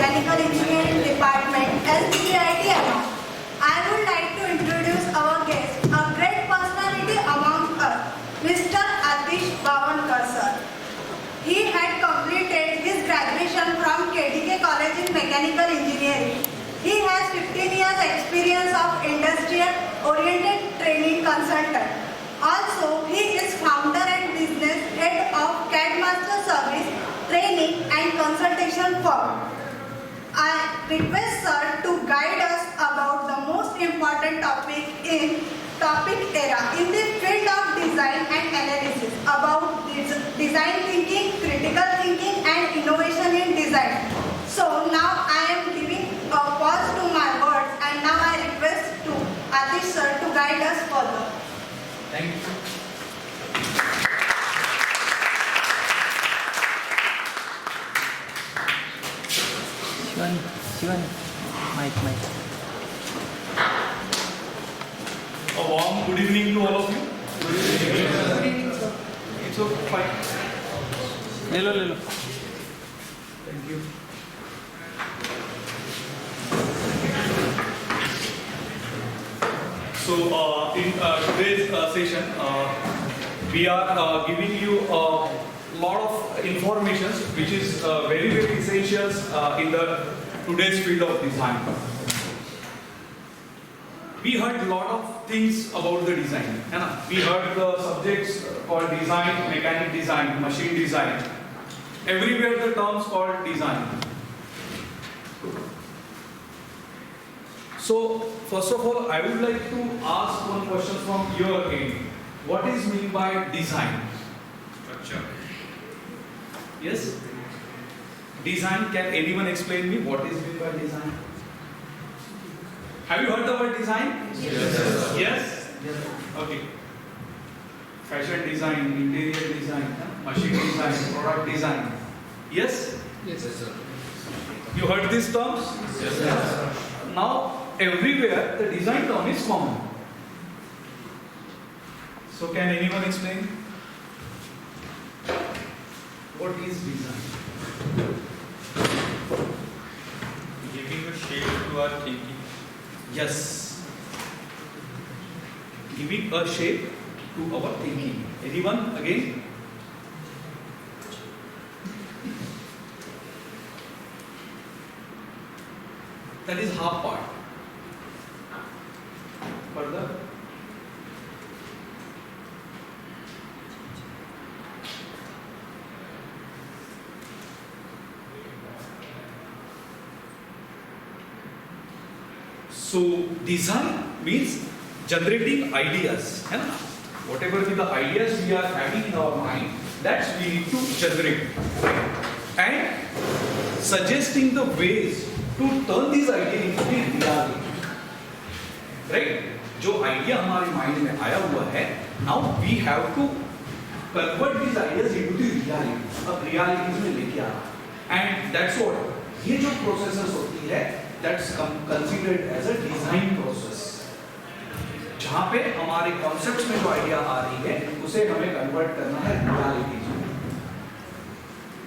Mechanical Engineering Department, SPIT Amount. I would like to introduce our guest, a great personality among us, Mr. Atish Bavankar sir. He had completed his graduation from KDK College in Mechanical Engineering. He has 15 years experience of industrial-oriented training consultant. Also, he is founder and business head of CAD Master Service Training and Consultation Firm. I request sir to guide us about the most important topic in topic era in the field of design and analysis about design thinking, critical thinking and innovation in design. So now I am giving a pause to my words and now I request to Atish sir to guide us further. Thank you. Shivan, mic. A warm good evening to all of you. Good evening, sir. It's okay, fine. ले लो. Thank you. So in today's session, we are giving you a lot of information which is very essential in the today's field of design. We heard a lot of things about the design. We heard the subjects called design, mechanic design, machine design. Everywhere the terms called design. So first of all, I would like to ask one question from your end. What is mean by design? Structure. Yes? Design, can anyone explain me what is mean by design? Have you heard the word design? Yes. Yes? Okay. Fashion design, interior design, machine design, product design. Yes? Yes, sir. You heard these terms? Yes, sir. Now, everywhere the design term is common. So can anyone explain? What is design? Giving a shape to our thinking. Yes. Giving a shape to our thinking. Anyone again? That is half part. Further. So design means generating ideas. Whatever be the ideas we are having in our mind, that's we need to generate. And suggesting the ways to turn these ideas into reality. Right? जो idea हमारे mind में आया हुआ है, now we have to convert these ideas into the reality. अब reality में लेके आना. And that's what ये जो processes होती है, that's considered as a design process. जहाँ पे हमारे concepts में जो idea आ रही है, उसे हमें convert करना है reality में.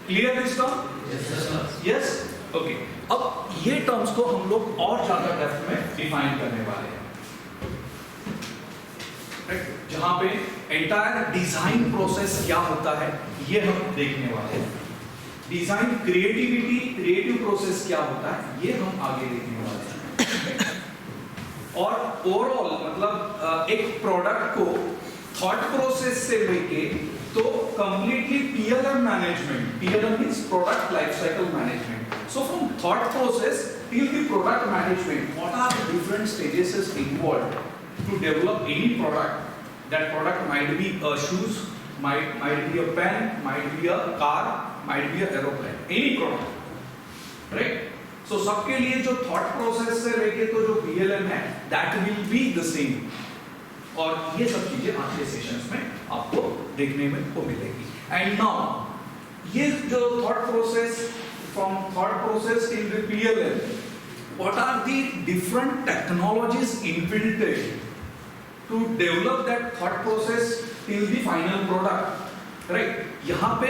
Clear this term? Yes, sir. Yes? Okay. अब ये terms को हम लोग और ज़्यादा depth में define करने वाले हैं. Right? जहाँ पे entire design process क्या होता है, ये हम देखने वाले हैं. डिजाइन क्रिएटिविटी, क्रिएटिव प्रोसेस क्या होता है, ये हम आगे देखने वाले हैं. और ओवरऑल मतलब एक प्रोडक्ट को थॉट प्रोसेस से लेके तो completely PLM management, PLM means product life cycle management. So from thought process till the product management, what are the different stages involved to develop any product. That product might be a shoes, might be a pen, might be a car, might be a aeroplane, any product, right? So सबके लिए जो thought process से लेके तो जो PLM है, that will be the same. और ये सब चीजें आज के सेशंस में आपको देखने में को मिलेगी. And now ये जो thought process, from thought process in the PLM, what are the different technologies invented to develop that thought process till the final product, right? यहाँ पे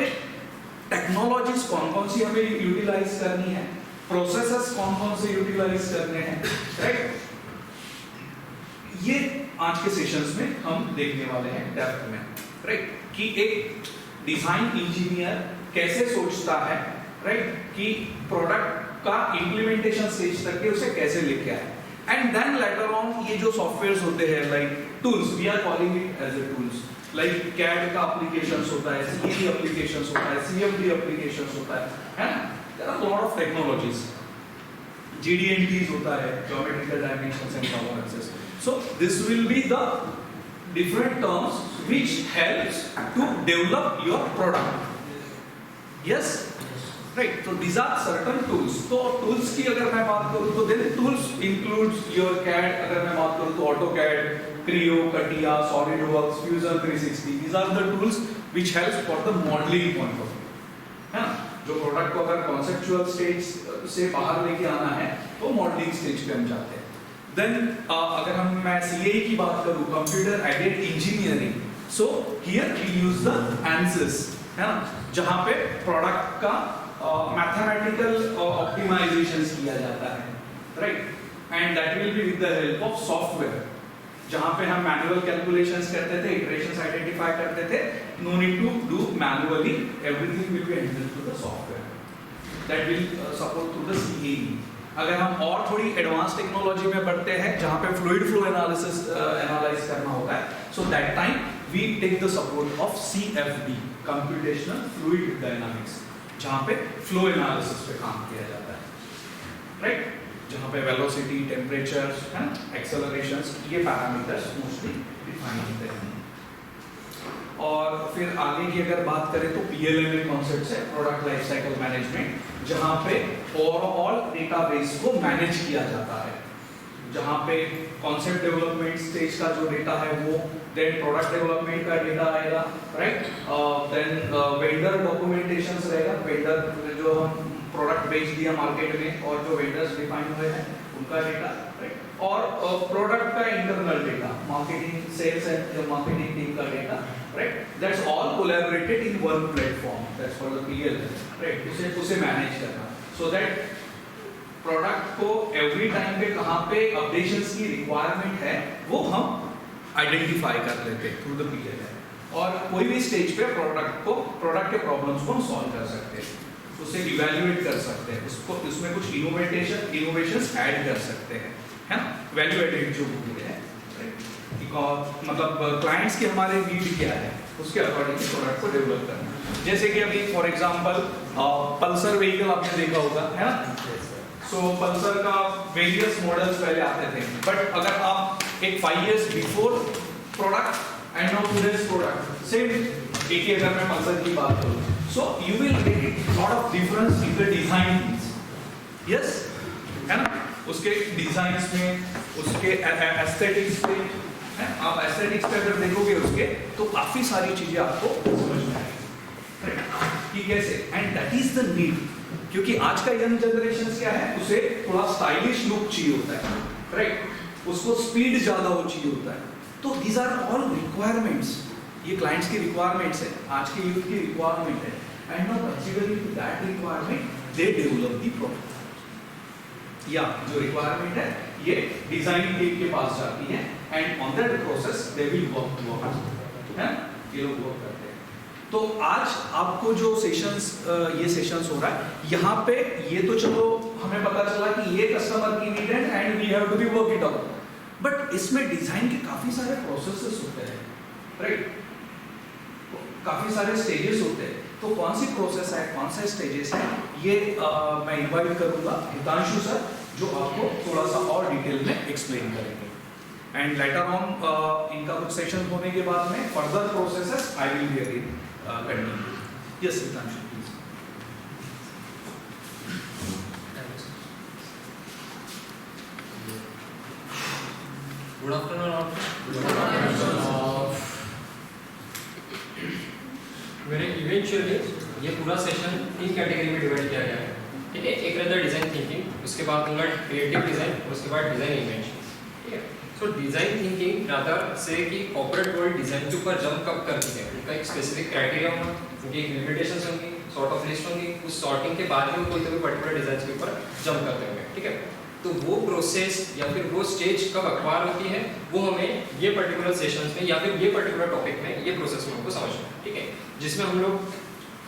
टेक्नोलॉजीज कौन कौन सी हमें यूटिलाइज करनी है, प्रोसेसेस कौन कौन से यूटिलाइज करने हैं, राइट? ये आज के सेशंस में हम देखने वाले हैं डेप्थ में, राइट? कि एक डिजाइन इंजीनियर कैसे सोचता है, राइट? कि प्रोडक्ट का इंप्लीमेंटेशन स्टेज तक के उसे कैसे लेके आए, एंड देन लेटर ऑन ये जो सॉफ्टवेयर्स होते हैं like tools, we are calling it as a tools, like CAD का एप्लीकेशंस होता है, सीई एप्लीकेशंस होता है, सीएमडी एप्लीकेशंस होता है ना? There are lot of technologies, GD&Ts होता है, geometrical dimensions and tolerances. So this will be the different terms which helps to develop your product. Yes, right? So these are certain tools. तो tools की अगर मैं बात करूँ तो then tools includes your CAD. अगर मैं बात करूँ तो AutoCAD, Creo, CATIA, SolidWorks, Fusion 360. These are the tools which helps for the modeling point of view. है ना? जो प्रोडक्ट को अगर कॉन्सेप्चुअल स्टेज से बाहर लेके आना है तो मॉडलिंग स्टेज पे हम जाते हैं. देन अगर मैं CAE की बात करूं, computer aided engineering, so here we use the ANSYS, है ना? जहां पे प्रोडक्ट का मैथमेटिकल ऑप्टिमाइजेशन किया जाता है, right? And that will be with the help of software, जहां पे हम मैनुअल कैलकुलेशंस करते थे, इटरेशंस आइडेंटिफाई करते थे. No need to do manually, everything will be handled through the software. That will support through the CAE. अगर हम और थोड़ी एडवांस टेक्नोलॉजी में बढ़ते हैं जहां पे फ्लूइड फ्लो एनालिसिस एनालाइज करना होता है, so that time we take the support of CFD, computational fluid dynamics, जहां पे फ्लो एनालिसिस पे काम किया जाता है, राइट? जहां पे वेलोसिटी, टेम्परेचर, है ना, एक्सेलरेशंस, ये पैरामीटर्स मोस्टली डिफाइन होते हैं. और फिर आगे की अगर बात करें तो PLM कॉन्सेप्ट है, प्रोडक्ट लाइफ साइकिल मैनेजमेंट, जहां पे ओवरऑल डेटाबेस को मैनेज किया जाता है, जहां पे कॉन्सेप्ट डेवलपमेंट स्टेज का जो डेटा है वो, देन प्रोडक्ट डेवलपमेंट का डेटा आएगा, राइट? देन वेंडर डॉक्यूमेंटेशंस रहेगा, वेंडर जो हम प्रोडक्ट बेच दिया मार्केट में और जो वेंडर्स डिफाइन हुए हैं उनका डेटा, राइट? और प्रोडक्ट का internal data, marketing, sales and marketing team का data, right? That's all collaborated in one platform, that's for the PLM, right? उसे मैनेज करना, सो दैट प्रोडक्ट को एवरी टाइम पे कहाँ पे अपडेशंस की रिक्वायरमेंट है वो हम आइडेंटिफाई कर लेते हैं थ्रू द PLM, और कोई भी स्टेज पे प्रोडक्ट के प्रॉब्लम्स को हम सॉल्व कर सकते हैं, उसे इवैल्यूएट कर सकते हैं, उसको उसमें कुछ इनोवेशंस ऐड कर सकते हैं, है ना? वैल्यू एडेड जो बोलते हैं, राइट? मतलब क्लाइंट्स के हमारे नीड क्या है उसके अकॉर्डिंग प्रोडक्ट को डेवलप करना. जैसे कि अभी फॉर एग्जांपल पल्सर व्हीकल आपने देखा होगा, है ना? सो पल्सर का वेरियस मॉडल्स पहले आते थे, बट अगर आप एक 5 years before product and now today's product same, एक अगर मैं पल्सर की बात करूं, so you will get a lot of difference in the design things. Yes, है ना? उसके डिजाइन्स में, उसके एस्थेटिक्स पे, है? आप एस्थेटिक्स पे अगर देखोगे उसके तो काफी सारी चीजें आपको समझ में आएगी, राइट? कि कैसे, and that is the need, क्योंकि आज का यंग जनरेशन क्या है, उसे थोड़ा स्टाइलिश लुक चाहिए होता है, राइट? उसको स्पीड ज्यादा हो चाहिए होता है. तो दीज आर ऑल रिक्वायरमेंट्स, ये क्लाइंट्स की रिक्वायरमेंट्स है, आज के यूथ की रिक्वायरमेंट है, and now considering that requirement they develop the product. या जो रिक्वायरमेंट है ये डिजाइन टीम के पास जाती है, and on that process they will work, है ये लोग वर्क करते हैं. तो आज आपको जो सेशंस ये सेशंस हो रहा है यहाँ पे, ये तो चलो हमें पता चला कि ये कस्टमर की नीड है and we have to be work it out, but इसमें डिजाइन के काफी सारे प्रोसेसेस होते हैं, राइट? काफी सारे स्टेजेस होते हैं. तो कौन सी प्रोसेस है, कौन सा स्टेजेस है, ये मैं इनवाइट करूंगा हितांशु सर, जो आपको थोड़ा सा और डिटेल में एक्सप्लेन करेंगे. एंड लेटर ऑन इनका कुछ सेशन होने के बाद में further processes I will be again continue. Yes Hitanshu please. Good afternoon. मेरे इवेंचुअली ये पूरा सेशन 3 कैटेगरी में डिवाइड किया गया है, ठीक है? एक रहता है डिज़ाइन थिंकिंग, उसके बाद उनका क्रिएटिव डिज़ाइन, और उसके बाद डिज़ाइन इन्वेंशन, ठीक है? सो डिज़ाइन थिंकिंग रादर से कि कॉर्पोरेट वर्ल्ड डिज़ाइन के ऊपर जंप कब करती है, उनका एक स्पेसिफिक क्राइटेरिया होगा, उनकी एक लिमिटेशंस होंगी. सॉर्ट ऑफ लिस्ट होंगी, उस सॉर्टिंग के बाद ही वो कोई भी पर्टिकुलर डिजाइन के ऊपर जंप करते होंगे, ठीक है। तो वो प्रोसेस या फिर वो स्टेज कब अखबार होती है, वो हमें ये पर्टिकुलर सेशंस में या फिर ये पर्टिकुलर टॉपिक में, ये प्रोसेस में हमको समझना है, ठीक है। जिसमें हम लोग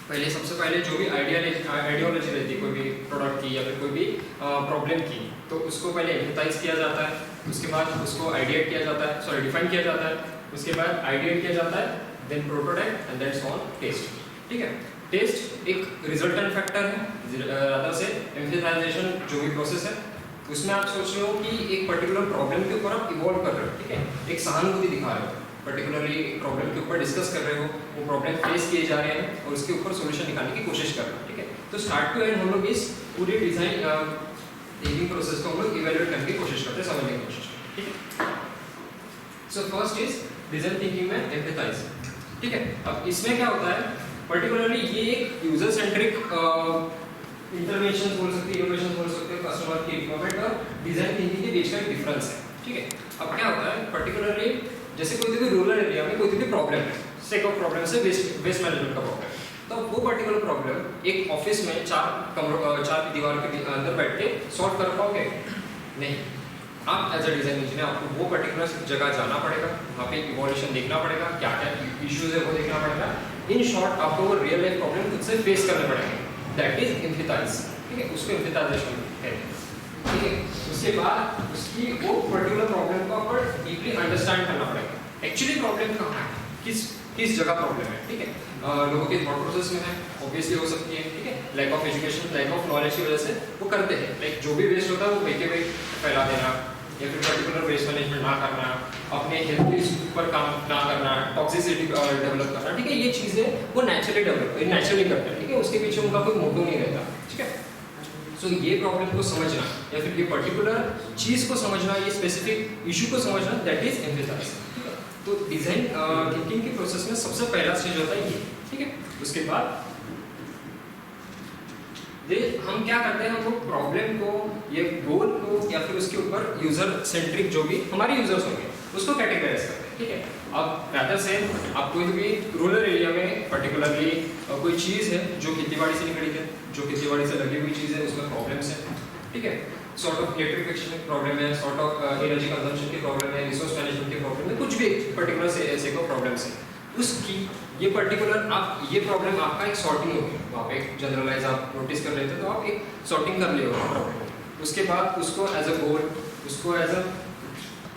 पहले सबसे पहले जो भी आइडियोलॉजी रहती है कोई भी प्रोडक्ट की या फिर कोई भी प्रॉब्लम की, तो उसको पहले एम्फेसाइज किया जाता है, उसके बाद उसको आइडिएट किया जाता है, सॉरी डिफाइन किया जाता है, उसके बाद आइडिएट किया जाता है, then prototype and then soon test, ठीक है। टेस्ट एक रिजल्टेंट फैक्टर है रादर से एम्फेसाइजेशन जो भी प्रोसेस है, उसमें आप सोच रहे हो कि एक पर्टिकुलर प्रॉब्लम के ऊपर आप इवॉल्व कर रहे हो, ठीक है, एक सहानुभूति दिखा रहे हो, पर्टिकुलरली प्रॉब्लम के ऊपर डिस्कस कर रहे हो, वो प्रॉब्लम फेस किए जा रहे हैं और उसके ऊपर सॉल्यूशन निकालने की कोशिश कर रहे हो, ठीक है। तो स्टार्ट टू एंड हम लोग इस पूरे डिजाइन थिंकिंग प्रोसेस को हम लोग इवैल्यूएट करने की कोशिश करते हैं, समझने की कोशिश करते हैं, ठीक है। So first is design thinking में एम्पैथाइज, ठीक है। अब इसमें क्या होता है, पर्टिकुलरली ये एक यूजर सेंट्रिक इंटरवेंशन बोल सकते हैं, इनोवेशन बोल सकते हैं, कस्टमर की रिक्वायरमेंट और डिजाइन थिंकिंग के बीच का एक डिफरेंस है, ठीक है। अब क्या होता है, पर्टिकुलरली जैसे कोई भी रूरल एरिया में कोई भी प्रॉब्लम है, सेक ऑफ प्रॉब्लम से वेस्ट मैनेजमेंट का प्रॉब्लम, तो वो पर्टिकुलर प्रॉब्लम एक ऑफिस में चार दीवार के अंदर बैठ के सॉल्व कर पाओगे नहीं। आप एज अ डिजाइन इंजीनियर आपको वो पर्टिकुलर जगह जाना पड़ेगा, वहाँ पे इवोल्यूशन देखना पड़ेगा, क्या क्या इश्यूज है वो देखना पड़ेगा। इन शॉर्ट आपको वो रियल लाइफ प्रॉब्लम खुद से फेस करने पड़ेंगे, दैट इज एम्फैथाइज, ठीक है, उसको एम्फैथाइजेशन है, ठीक है। उसके बाद उसकी वो पर्टिकुलर प्रॉब्लम को आपको डीपली अंडरस्टैंड करना पड़ेगा, एक्चुअली प्रॉब्लम कहाँ है, किस जगह प्रॉब्लम है, ठीक है। लोगों के थॉट प्रोसेस में है, ऑब्वियसली हो सकती है, ठीक है, lack of education, lack of knowledge की वजह से वो करते हैं, लाइक जो भी वेस्ट होता है वो वेके वे फैला देना या फिर पर्टिकुलर वेस्ट मैनेजमेंट ना करना, अपने हेल्थ के ऊपर काम ना करना, टॉक्सिसिटी डेवलप करना, ठीक है, ये चीज़ें वो नेचुरली करते हैं, ठीक है, उसके पीछे उनका कोई मोटिव नहीं रहता, ठीक है। सो ये प्रॉब्लम को समझना या फिर ये पर्टिकुलर चीज़ को समझना, ये स्पेसिफिक इशू को समझना, दैट इज एम्फैथाइज, ठीक है। तो डिजाइन थिंकिंग के प्रोसेस में सबसे पहला स्टेज होता है ये, ठीक है। उसके बाद हम क्या करते हैं, हम वो प्रॉब्लम को, ये गोल को या फिर उसके ऊपर यूजर सेंट्रिक जो भी हमारे यूजर्स होंगे उसको कैटेगराइज करते हैं, ठीक है। अब रादर से आप कोई भी रूरल एरिया में पर्टिकुलरली कोई चीज़ है जो खेतीबाड़ी से निकली है, जो खेतीबाड़ी से लगी हुई चीज़ है, उसमें प्रॉब्लम्स है, ठीक है, सॉर्ट ऑफ इलेक्ट्रिफिकेशन की प्रॉब्लम है, सॉर्ट ऑफ एनर्जी कंजम्पशन की प्रॉब्लम है, रिसोर्स मैनेजमेंट की प्रॉब्लम है, कुछ भी पर्टिकुलर से ऐसे को प्रॉब्लम्स है, उसकी ये पर्टिकुलर आप ये प्रॉब्लम आपका एक सॉर्टिंग होगी, वहाँ पे एक जनरलाइज आप नोटिस कर लेते हो तो आप एक सॉर्टिंग कर ले प्रॉब्लम, उसके बाद उसको एज अ गोल, उसको एज अ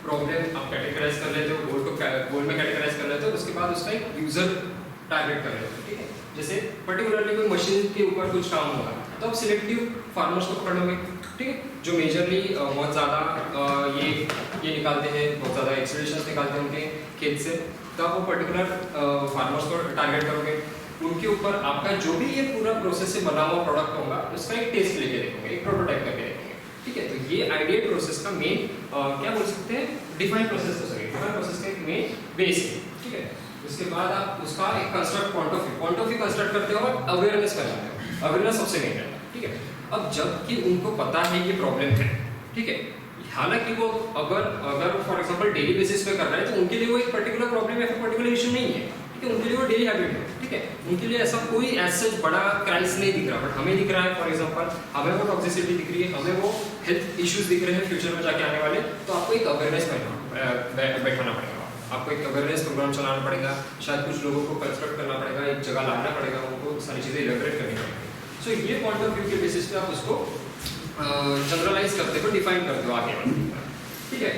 प्रॉब्लम आप कैटेगराइज कर लेते हो, गोल को गोल में कैटेगराइज कर लेते हो, उसके बाद उसका एक यूजर टारगेट कर लेते हो, ठीक है। जैसे पर्टिकुलरली कोई मशीन के ऊपर कुछ काम होगा तो आप सिलेक्टिव फार्मर्स को पकड़ोगे, ठीक है, जो मेजरली बहुत ज़्यादा ये निकालते हैं, बहुत ज़्यादा एक्सलेशंस निकालते हैं उनके खेत से, तो आप वो पर्टिकुलर फार्मर्स को टारगेट करोगे, उनके ऊपर आपका जो भी ये पूरा प्रोसेस से बना हुआ प्रोडक्ट होगा उसका एक टेस्ट लेके देखोगे, एक प्रोटोटाइप करके देखोगे, ठीक है। तो ये आइडियल प्रोसेस का मेन क्या बोल सकते हैं, डिफाइन प्रोसेस का एक मेन बेस है, ठीक है। उसके बाद आप उसका एक construct point of view construct करते हो और अवेयरनेस कराते हो, अवेयरनेस सबसे मेन है, ठीक है। अब जबकि उनको पता है ये प्रॉब्लम है, ठीक है, हालांकि वो अगर फॉर एग्जांपल डेली बेसिस पे कर रहे हैं तो उनके लिए वो एक पर्टिकुलर प्रॉब्लम या फिर पर्टिकुलर इशू नहीं है, ठीक है, उनके लिए वो डेली हैबिट है, ठीक है, उनके लिए ऐसा कोई ऐसा बड़ा क्राइसिस नहीं दिख रहा, बट हमें दिख रहा है, फॉर एग्जांपल हमें वो टॉक्सिसिटी दिख रही है, हमें वो हेल्थ इश्यूज दिख रहे हैं फ्यूचर में जाके आने वाले, तो आपको एक अवेयरनेस बैठाना पड़ेगा, आपको एक अवेयरनेस प्रोग्राम चलाना पड़ेगा, शायद कुछ लोगों को कंस्ट्रक्ट करना पड़ेगा, एक जगह लाना पड़ेगा, उनको सारी चीज़ें इलेबोरेट करनी पड़ेगी। सो ये पॉइंट ऑफ व्यू के बेसिस पे आप उसको जनरलाइज करते हो, डिफाइन करते हो आगे, ठीक है।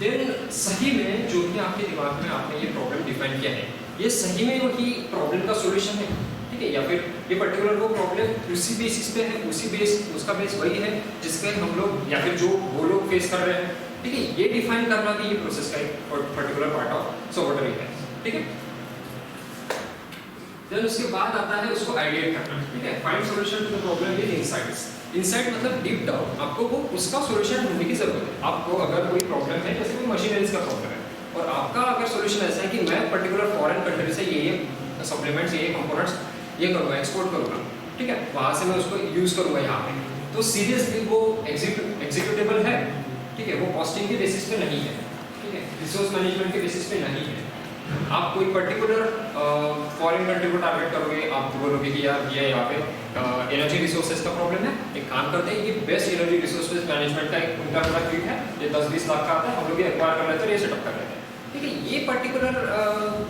देन सही में जो भी आपके दिमाग में आपने ये प्रॉब्लम डिफाइन किया है, ये सही में वही प्रॉब्लम का सॉल्यूशन है, ठीक है, या फिर ये पर्टिकुलर वो प्रॉब्लम उसी बेसिस पे है, उसका बेस वही है जिसपे हम लोग या फिर जो वो लोग फेस कर रहे हैं, ठीक है। ये डिफाइन करना भी ये प्रोसेस का एक पर्टिकुलर पार्ट ऑफ सॉफ्टवेयर है, ठीक है। देन उसके बाद आता है उसको आइडिएट करना, ठीक है, find solution to the problem with insights. Insight मतलब डीप डाउन, आपको वो उसका सॉल्यूशन ढूंढने की जरूरत है। आपको अगर कोई प्रॉब्लम है, जैसे कोई मशीनरीज का प्रॉब्लम है और आपका अगर सॉल्यूशन ऐसा है कि मैं पर्टिकुलर फॉरेन कंट्री से ये सप्लीमेंट्स, ये कंपोनेंट्स ये करूँगा, एक्सपोर्ट करूँगा, ठीक है, वहाँ से मैं उसको यूज़ करूँगा यहाँ पे, तो सीरियसली वो एग्जीक्यूटेबल है, ठीक है, वो कॉस्टिंग के बेसिस पे नहीं है, ठीक है, रिसोर्स मैनेजमेंट के बेसिस पे नहीं है, आप कोई पर्टिकुलर फॉरेन कंट्री को टारगेट करोगे, आप बोलोगे कि यार ये यहाँ पे एनर्जी रिसोर्सेज का प्रॉब्लम है, एक काम करते हैं, ये बेस्ट एनर्जी रिसोर्सेज मैनेजमेंट का एक उनका पूरा किट है, ये 10-20 लाख का आता है, हम लोग ये एक्वायर कर लेते हैं, ये सेटअप कर लेते हैं। ठीक है, ये पर्टिकुलर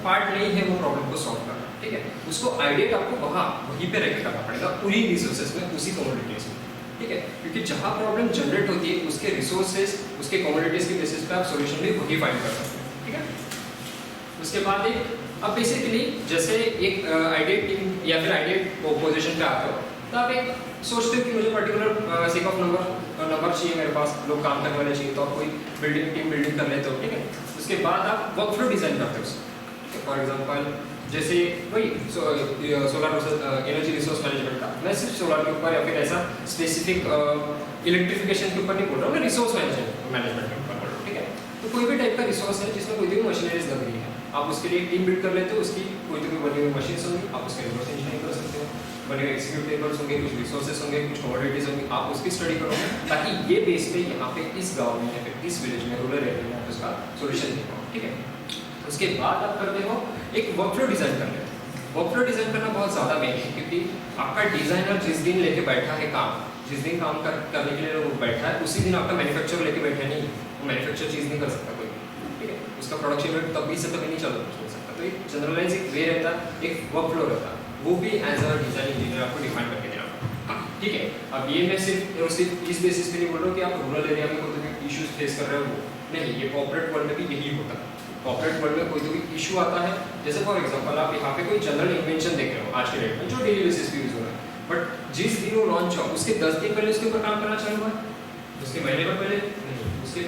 पार्ट नहीं है वो प्रॉब्लम को सॉल्व करना। ठीक है, उसको आइडिएट आपको वहीं पे रह करना पड़ेगा, उन्हीं रिसोर्सेज में, उसी कमोडिटीज में। ठीक है, क्योंकि जहाँ प्रॉब्लम जनरेट होती है उसके रिसोर्सेज, उसके कमोडिटीज के बेसिस पे आप सोल्यूशन भी वही फाइंड कर सकते हैं। ठीक है, उसके बाद अब बेसिकली जैसे एक आइडियल टीम या फिर आइडियल पोजीशन पे आते हो, तो आप एक सोचते हो कि मुझे पर्टिकुलर सेक ऑफ नंबर चाहिए, मेरे पास लोग काम करने वाले चाहिए, तो आप कोई टीम बिल्डिंग कर लेते हो। ठीक है, उसके बाद आप वर्क फ्लो डिजाइन करते हो। फॉर एग्जांपल जैसे वही सोलर एनर्जी रिसोर्स मैनेजमेंट का, मैं सिर्फ सोलर के ऊपर या फिर ऐसा स्पेसिफिक इलेक्ट्रिफिकेशन के ऊपर नहीं बोल रहा हूँ, मैं रिसोर्स मैनेजमेंट के ऊपर बोल रहा हूँ। ठीक है, तो कोई भी टाइप का रिसोर्स है जिसमें कोई भी मशीनरीज लग रही है, आप उसके लिए टीम बिल्ड कर लेते हो, उसकी कोई तो बनी हुई मशीन्स होंगी, आप उसके रिसोर्स इंजीनियरिंग कर सकते हो, बने हुए एग्जीक्यूटिव्स होंगे, कुछ रिसोर्सेज होंगे, कुछ कमोडिटीज होंगी, आप उसकी स्टडी करोगे ताकि ये बेस पे यहाँ पे इस गांव में या फिर इस विलेज में, रूरल एरिया में आप उसका सोल्यूशन दे पाओ। ठीक है, उसके बाद आप करते हो एक वर्कफ्लो डिजाइन कर लेते हो। वर्कफ्लो डिजाइन करना बहुत ज़्यादा मेन है, क्योंकि आपका डिजाइनर जिस दिन लेके बैठा है काम, जिस दिन काम करने के लिए वो बैठा है, उसी दिन आपका मैन्युफैक्चर लेके बैठा नहीं, वो मैन्युफैक्चर चीज़ नहीं कर सकता कोई। ठीक है, उसका प्रोडक्शन रेट तभी से तभी नहीं चल सकता। तो एक जनरलाइज एक वे रहता, एक वर्कफ्लो रहता, वो भी एज अ डिजाइन इंजीनियर आपको डिफाइन करके देना पड़ता। ठीक है, अब ये मैं सिर्फ इस बेसिस पे नहीं बोल रहा हूँ कि आप रूरल एरिया में कोई तो इश्यूज फेस कर रहे हो, वो नहीं, ये कॉर्पोरेट वर्ल्ड में भी यही होता है। कॉर्पोरेट वर्ल्ड में कोई तो भी इशू आता है, जैसे फॉर एग्जांपल आप यहाँ पे कोई जनरल इन्वेंशन देख रहे हो आज के डेट में जो डेली बेसिस पे यूज हो रहा है, बट जिस दिन वो लॉन्च हो उसके 10 दिन पहले उसके ऊपर काम करना चाहिए हुआ, उसके महीने पर पहले नहीं, उसके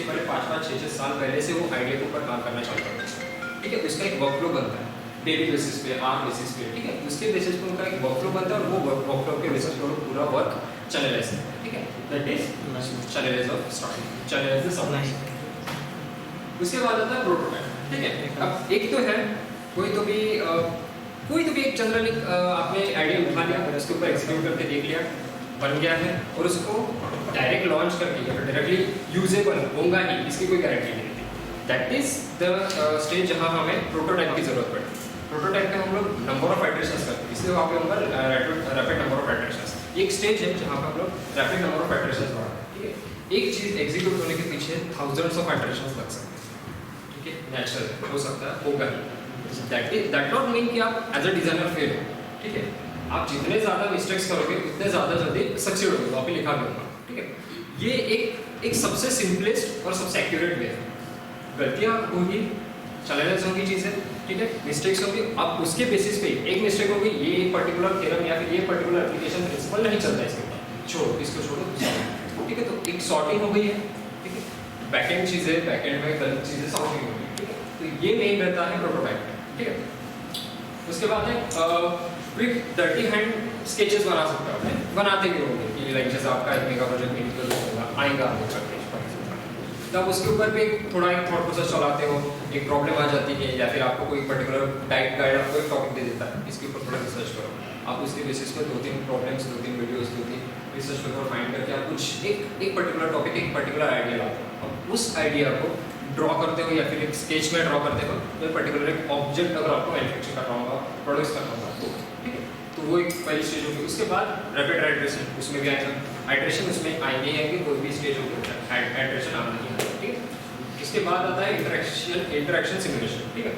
पहले 5-5, 6-6 साल पहले से वो आइडिया के ऊपर काम करना चाहता है। ठीक है, उसका एक वर्कफ्लो बनता है डेली बेसिस पे, आवर बेसिस पे। ठीक है, उसके बेसिस पे उनका एक वर्कफ्लो बनता है और वो वर्कफ्लो के बेसिस पे पूरा वर्क चैनलाइज है। ठीक है, that is channelise of starting, channelise the supply. उसके बाद आता है प्रोटोटाइप। ठीक है, अब एक तो है कोई तो भी एक जनरल आपने आइडिया उठा लिया, उसके ऊपर एग्जीक्यूट करके देख लिया, बन गया है, और उसको डायरेक्ट लॉन्च करके या फिर डायरेक्टली यूजेबल होगा ही, इसकी कोई गारंटी नहीं थी। दैट इज द स्टेज जहां हमें प्रोटोटाइप की जरूरत पड़ती है। प्रोटोटाइप में हम लोग नंबर ऑफ इटरेशंस करते हैं, इसलिए वहाँ पे होगा रैपिड नंबर ऑफ इटरेशंस। एक स्टेज है जहाँ पे हम लोग रैपिड नंबर ऑफ इटरेशंस बढ़ाते हैं। ठीक है, एक चीज एग्जीक्यूट होने के पीछे थाउजेंड्स ऑफ इटरेशंस लग सकते हैं। ठीक है, नेचुरल हो सकता है, होगा ही। दैट नॉट मीन कि आप एज अ डिजाइनर फेल हो। ठीक है, आप जितने ज़्यादा मिस्टेक्स करोगे उतने ज़्यादा जल्दी सक्सीड होगे, तो आप ही लिखा भी होगा। ठीक है, ये एक सबसे सिंपलेस्ट और सबसे एक्यूरेट वे है। गलतियाँ होंगी, चैलेंजेस होंगी चीज़ें, ठीक है, मिस्टेक्स होंगी, आप उसके बेसिस पे एक मिस्टेक होगी, ये एक पर्टिकुलर थ्योरम या फिर ये पर्टिकुलर एप्लीकेशन प्रिंसिपल नहीं चलता है इसके ऊपर, छोड़ो इसको, छोड़ो। ठीक है, तो एक सॉर्टिंग हो गई है। ठीक है, बैकएंड चीज़ें, बैकएंड में गलत चीज़ें सॉर्टिंग हो गई। ठीक है, तो ये मेन रहता है प्रोटोटाइप। ठीक है, उसके बाद है क्विक डर्टी हैंड स्केचेस बना सकते हो, आप बनाते भी होंगे कि लाइक जैसे आपका एक मेगा प्रोजेक्ट मेडिकल होगा, आएगा आप करके, तब उसके ऊपर भी थोड़ा एक थॉट प्रोसेस चलाते हो, एक प्रॉब्लम आ जाती है या फिर आपको कोई पर्टिकुलर डाइट गाइड आपको एक टॉपिक दे देता है, इसके ऊपर थोड़ा रिसर्च करो, आप उसके बेसिस पर 2-3 problems, 2-3 videos, 2-3 research paper find करके आप कुछ एक पर्टिकुलर टॉपिक, एक पर्टिकुलर आइडिया लाते हो। अब उस आइडिया को ड्रॉ करते हो या फिर एक स्केच में ड्रॉ करते हो, तो पर्टिकुलर एक ऑब्जेक्ट अगर आपको मैन्युफैक्चर करना होगा, प्रोड्यूस करना होगा, तो ठीक है, तो वो एक पहली स्टेज होगी। उसके बाद रैपिड आइटरेशन, उसमें भी आएगा आइटरेशन, उसमें आएंगे हैं कि कोई भी स्टेज होगी आइटरेशन आना ही है। ठीक है, इसके बाद आता है इंटरेक्शन सिमुलेशन। ठीक है,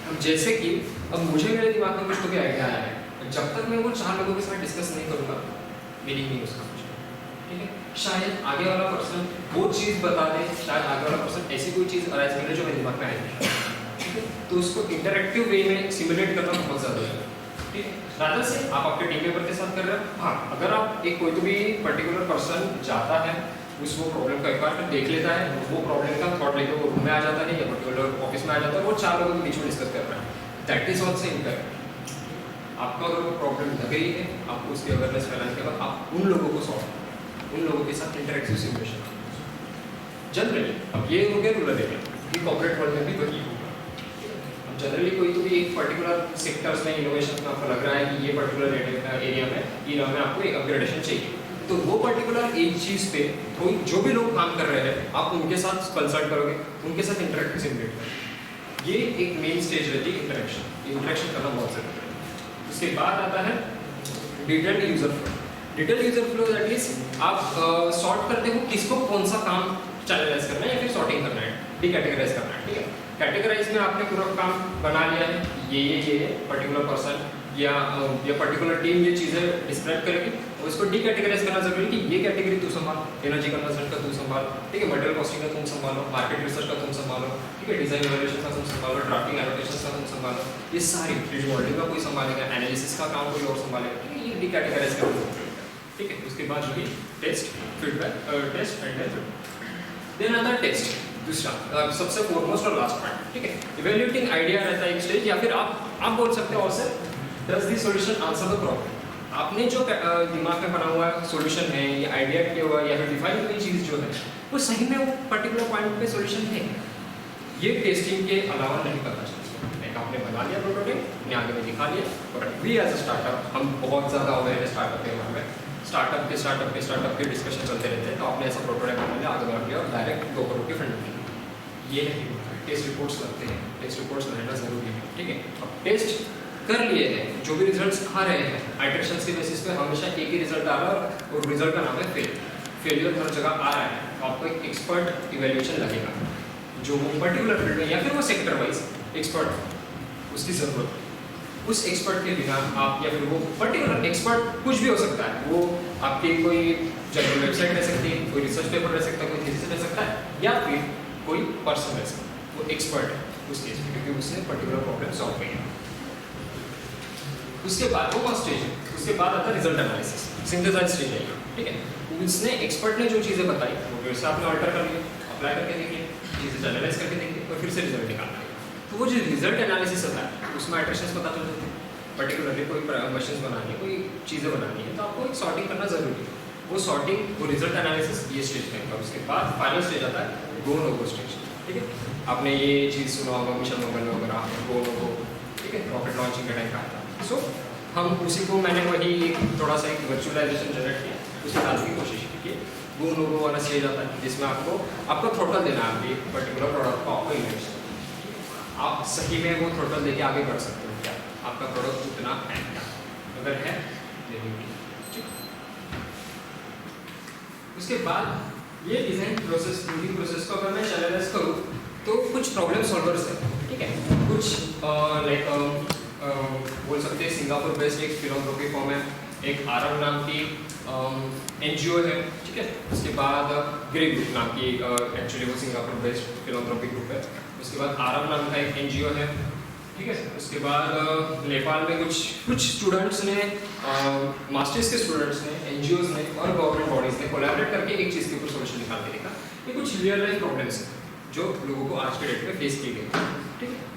अब जैसे कि अब मुझे मेरे दिमाग में कुछ तो भी आइडिया आया है, जब तक मैं वो 4 लोगों के साथ डिस्कस नहीं करूँगा, मीनिंग नहीं उसका कुछ। ठीक है, शायद आगे वाला पर्सन वो चीज़ बता दे, शायद आगे वाला पर्सन ऐसी कोई चीज़ अराइज करे जो मेरे दिमाग में आएगी। ठीक है, तो उसको इंटरेक्टिव वे में सिमुलेट करना बहुत ज़्यादा है। ठीक है, रादर से आप आपके टीम मेंबर के साथ कर रहे हो। हाँ, अगर आप एक कोई तो भी पर्टिकुलर पर्सन जाता है, उस वो प्रॉब्लम का एक बार देख लेता है, वो प्रॉब्लम का थॉट लेकर वो रूम में आ जाता है या पर्टिकुलर ऑफिस में आ जाता है, वो 4 लोगों के बीच में डिस्कस कर रहा है, दैट इज ऑल्सो इनकरेक्ट। आपको अगर वो प्रॉब्लम लग रही है, आपको उसकी अवेयरनेस फैलाने के बाद आप उन लोगों को सॉल्व, उन लोगों के साथ इंटरेक्टिव सिमुलेशन जनरली। अब ये हो गया रूरल एरिया, ये कॉर्पोरेट वर्ल्ड में भी वही होगा। अब जनरली कोई तो भी एक पर्टिकुलर सेक्टर्स में इनोवेशन में आपको लग रहा है कि ये पर्टिकुलर एरिया में आपको एक अपग्रेडेशन चाहिए, तो वो पर्टिकुलर एक चीज़ पे जो भी लोग काम कर रहे हैं, आप उनके साथ कंसल्ट करोगे, उनके साथ इंटरेक्टिव सिमुलेट करोगे। ये एक मेन स्टेज रहती है इंटरेक्शन करना बहुत जरूरी है। उसके बाद आता है detailed user flow. Detailed user flow that is आप सॉर्ट करते हो किसको कौन सा काम चैनलाइज करना है या फिर सॉर्टिंग करना है, डीकैटेगराइज करना है, ठीक है। कैटेगराइज में आपने पूरा काम बना लिया है, ये पर्टिकुलर पर्सन या पर्टिकुलर टीम ये चीज़ें डिस्क्राइब करेगी और इसको डीकैटेगराइज करना जरूरी है कि ये कैटेगरी तू संभाल, एनर्जी कन्वर्जन का तू संभाल, ठीक है, मटेरियल कॉस्टिंग का तुम संभालो, मार्केट रिसर्च का तुम संभालो, ठीक है, डिजाइन इवैल्यूएशन का तुम संभालो, ड्राफ्टिंग एनोटेशन का तुम संभालो, ये सारी फील्ड मॉडलिंग का कोई संभालेगा, एनालिसिस का काम कोई और संभालेगा, ठीक है, ये डीकैटेगराइज करना जरूरी है, ठीक है। उसके बाद जो भी test feedback test and then आता है टेस्ट, दूसरा सबसे फोरमोस्ट और लास्ट पॉइंट, ठीक है। इवैल्यूएटिंग आइडिया रहता है एक स्टेज, या फिर आप बोल सकते हो और से does the solution answer the problem. आपने जो दिमाग में बना हुआ सॉल्यूशन है या आइडिया किया हुआ या फिर डिफाइन हुई चीज़ जो है वो सही में वो पर्टिकुलर पॉइंट पे सॉल्यूशन है, ये टेस्टिंग के अलावा नहीं पता चलता। लाइक आपने बना लिया प्रोटोटाइप, अपने आगे में दिखा लिया, but we as a startup हम बहुत ज़्यादा अवेयर है स्टार्टअप के बारे में, स्टार्टअप के डिस्कशन चलते रहते हैं, तो आपने ऐसा प्रोटोटाइप बना लिया, आगे बढ़ लिया और डायरेक्ट 2 करोड़ के फंड में ये है टेस्ट रिपोर्ट्स लगते हैं, टेस्ट रिपोर्ट्स रहना जरूरी है, ठीक है। अब टेस्ट कर लिए हैं, जो भी रिजल्ट्स आ रहे हैं आइटरेशंस के बेसिस पे हमेशा एक ही रिजल्ट आ रहा है और रिजल्ट का नाम है फेलियर हर जगह आ रहा है, तो आपको एक एक्सपर्ट इवैल्यूएशन लगेगा जो वो पर्टिकुलर फील्ड में या फिर वो सेक्टर वाइज एक्सपर्ट उसकी जरूरत है। उस एक्सपर्ट के बिना आप या फिर वो पर्टिकुलर एक्सपर्ट कुछ भी हो सकता है, वो आपकी कोई जर्नल वेबसाइट रह सकती है, कोई रिसर्च पेपर रह सकता है, कोई थीसिस रह सकता है या फिर कोई पर्सन रह सकता है, वो एक्सपर्ट है उस केस में क्योंकि उसने पर्टिकुलर प्रॉब्लम सॉल्व किया। उसके बाद वो स्टेज है, उसके बाद आता है रिजल्ट एनालिसिस, सिंथेसाइज स्टेज है, ठीक है। उसने एक्सपर्ट ने जो चीज़ें बताई वो फिर से आपने ऑल्टर कर लिया, अप्लाई करके देखिए, चीज़ें एनालाइज करके देखिए और फिर से रिजल्ट निकालना है। तो वो जो रिजल्ट एनालिसिस होता है उसमें आइटरेशंस पता चल जाते हैं, पर्टिकुलरली कोई मशीन्स बनानी है, कोई चीज़ें बनानी है, तो आपको एक सॉर्टिंग करना जरूरी है। वो सॉर्टिंग, वो रिजल्ट एनालिसिस ये स्टेज में होगा। उसके बाद फाइनल स्टेज आता है गो नो गो स्टेज, ठीक है। आपने ये चीज़ सुना होगा मिशन मोबाइल वगैरह, गो नो गो, ठीक है, रॉकेट लॉन्चिंग का टाइम का आता। सो हम उसी को मैंने वही एक थोड़ा सा एक वर्चुअलाइजेशन जनरेट किया, उसे डालने की कोशिश की। गो नो गो वाला स्टेज आता है जिसमें आपको थ्रोटल देना है, आपकी पर्टिकुलर प्रोडक्ट को आपको इन्वेस्ट, आप सही में वो थ्रोटल देके आगे बढ़ सकते हो क्या, आपका प्रोडक्ट उतना है क्या, अगर है ठीक। उसके बाद ये डिजाइन प्रोसेस, पूरी प्रोसेस को अगर मैं चैनलाइज करूँ तो कुछ प्रॉब्लम सॉल्वर्स है, ठीक है। कुछ लाइक बोल सकते हैं सिंगापुर बेस्ड एक फिलॉन्थ्रोपी फॉर्म है, एक आरब नाम की एनजीओ है, ठीक है। उसके बाद ग्रे ग्रुप नाम की एक्चुअली वो सिंगापुर बेस्ड फिलॉन्थ्रोपी ग्रुप है। उसके बाद आरब नाम का एक एनजीओ है, ठीक है। उसके बाद नेपाल में कुछ स्टूडेंट्स ने, मास्टर्स के स्टूडेंट्स ने, एनजीओज ने और गवर्नमेंट बॉडीज ने कोलैबोरेट करके एक चीज़ के ऊपर सोल्यूशन निकाल के देखा। ये कुछ रियल लाइफ प्रॉब्लम्स हैं जो लोगों को आज के डेट में फेस किए गए, ठीक है।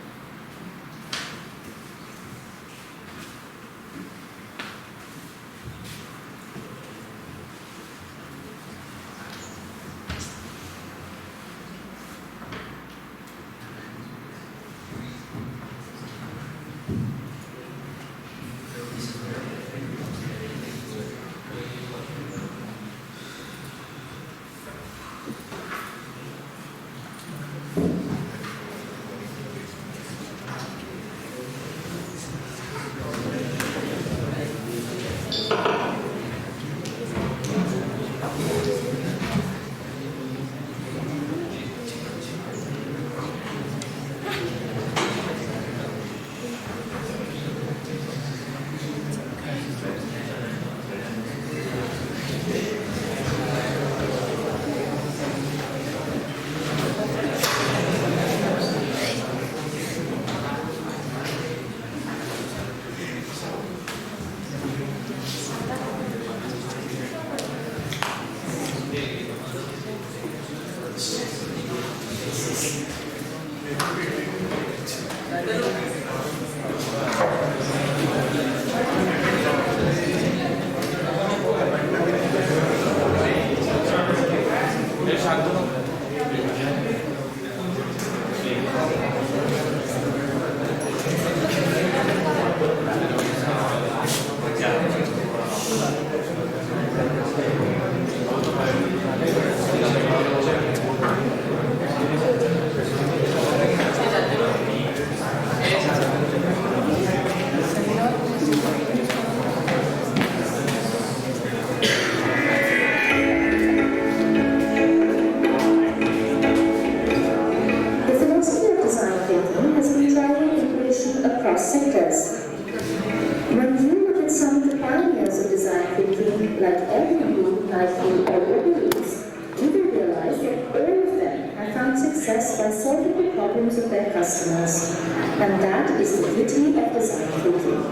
problems of their customers. And that is the beauty of design thinking.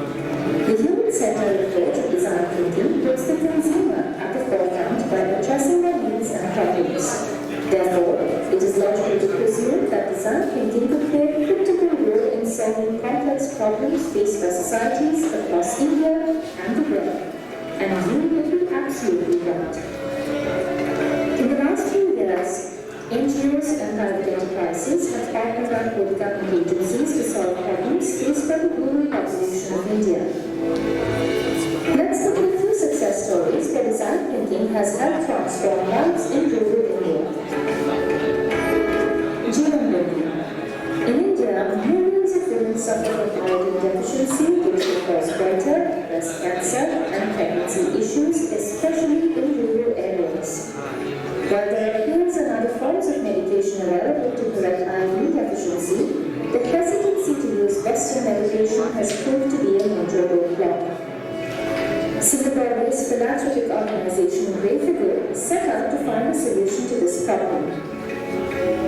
The human-centered approach of design thinking puts the consumer at the forefront by addressing their needs and problems. Therefore, it is logical to presume that design thinking could play a critical role in solving complex problems faced by societies across India and the world. And you will be absolutely right. In the last few years, NGOs and private enterprises have partnered up with government agencies to solve problems faced by the rural population of India. Let's look at a few success stories where design thinking has helped transform lives in rural India. Jeevan Reddy. In India, millions of women suffer from iodine deficiency, which can cause goiter, breast cancer, and pregnancy issues, especially in rural areas. While there are pills and other forms of medication available to correct iodine deficiency, the hesitancy to use Western medication has proved to be a major roadblock. Singapore-based philanthropic organization Pray for Good set out to find a solution to this problem.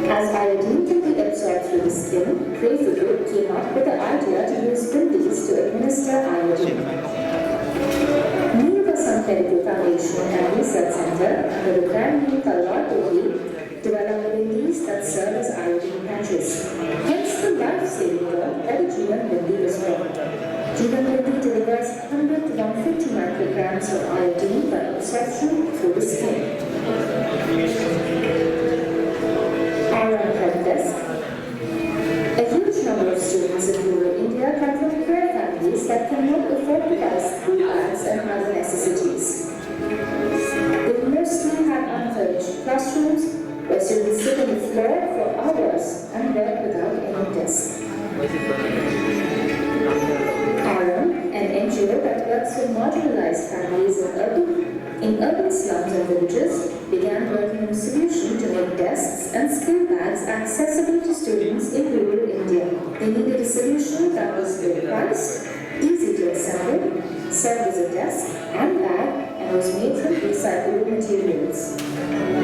As iodine can be absorbed through the skin, Pray for Good came up with the idea to use bindis to administer iodine. Neil Vasant Medical Foundation and Research Center, under the brand name Talwar Tohi, developed bindis that serve as iodine patches. Hence the life-saving role that a Jeevan Bindi was born. Jeevan Bindi delivers 100 to 150 micrograms of iodine by absorption through the skin. Iron Help Desk. A huge number of students in rural India come from poor families that cannot afford to buy school bags and other necessities. They mostly have unfurnished classrooms where students sit on the floor for hours and work without any desk. Aram, an NGO that works with marginalized families in urban slums and villages, began working on a solution to make desks and school bags accessible to students in rural India. They needed a solution that was low priced, easy to assemble, served as a desk and bag, and was made from recyclable materials.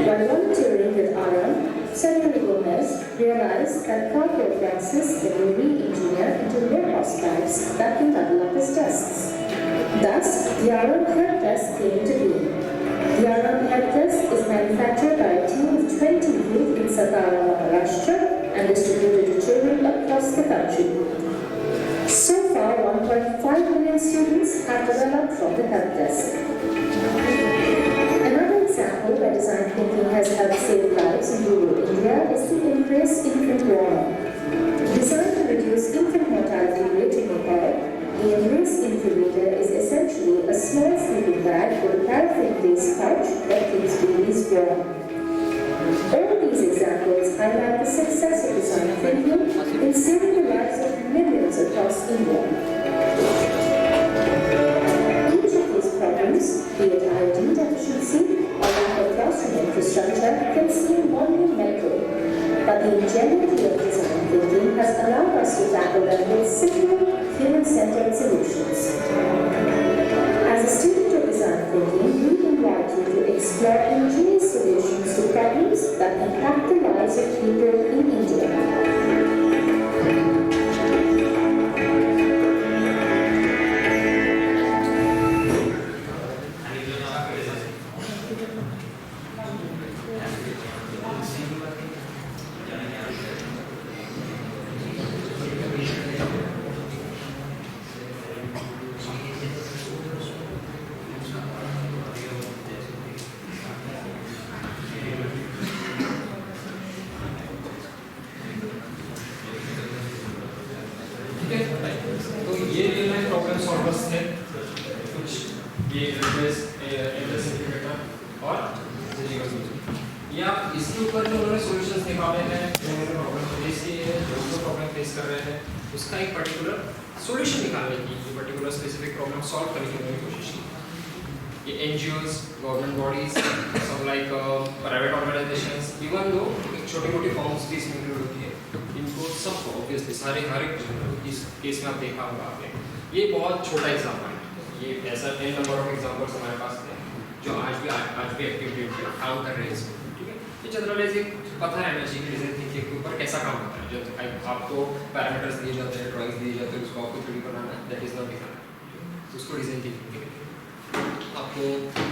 While volunteering with Aram, Senator Gomez realized that cardboard boxes can be re-engineered into warehouse bags that can double up as desks. Thus, the Aram Help Desk came to be. The Aram Help Desk is manufactured by a team of 20 youth in Satara, Maharashtra, and distributed to children across the country. So far, 1.5 million students have developed from the Help Desk. Another example where design thinking has helped save lives in rural India is the Embrace Infant Warmer. Designed to reduce infant mortality rate in Nepal, the Embrace Incubator is essentially a small sleeping bag with a paraffin-based pouch that keeps babies warm. All these examples highlight the success of design thinking in saving the lives of millions across India. Each of these problems, be it iodine deficiency or lack of classroom infrastructure, can seem only medical, but the ingenuity of design thinking has allowed us to tackle them with simple, human-centered solutions. As a student of design thinking, we invite you to explore ingenious solutions to problems that impact the lives of people in India. तो ये real life problem solvers थे कुछ ये address integrator और या इसके ऊपर जो उन्होंने सॉल्यूशंस निकाले हैं जो उन्होंने प्रॉब्लम फेस की है जो लोग प्रॉब्लम फेस कर रहे हैं उसका एक पर्टिकुलर सॉल्यूशन निकालने की ये पर्टिकुलर स्पेसिफिक प्रॉब्लम सॉल्व करने की उन्होंने कोशिश की ये एनजीओज गवर्नमेंट बॉडीज सब like private organisations even though छोटी मोटी फॉर्म्स भी इसमें इंक्लूड होती है इनको सबको ऑब्वियसली सारे हर एक इस केस में आप देखा होगा आपने ये बहुत छोटा एग्जाम्पल है ये ऐसा नंबर ऑफ एग्जाम्पल्स हमारे पास हैं जो आज भी एक्टिव काम कर रहे हैं इसमें ठीक है ये जनरलाइज एक पता रहना चाहिए कि डिजाइन थिंकिंग के ऊपर कैसा काम होता है। जब आपको पैरामीटर्स दिए जाते हैं, ड्राइंग्स दिए जाते हैं, उसको आपको 3D बनाना है, दैट इज नॉट डिफरेंट, उसको डिजाइन थिंकिंग कहते हैं। आपको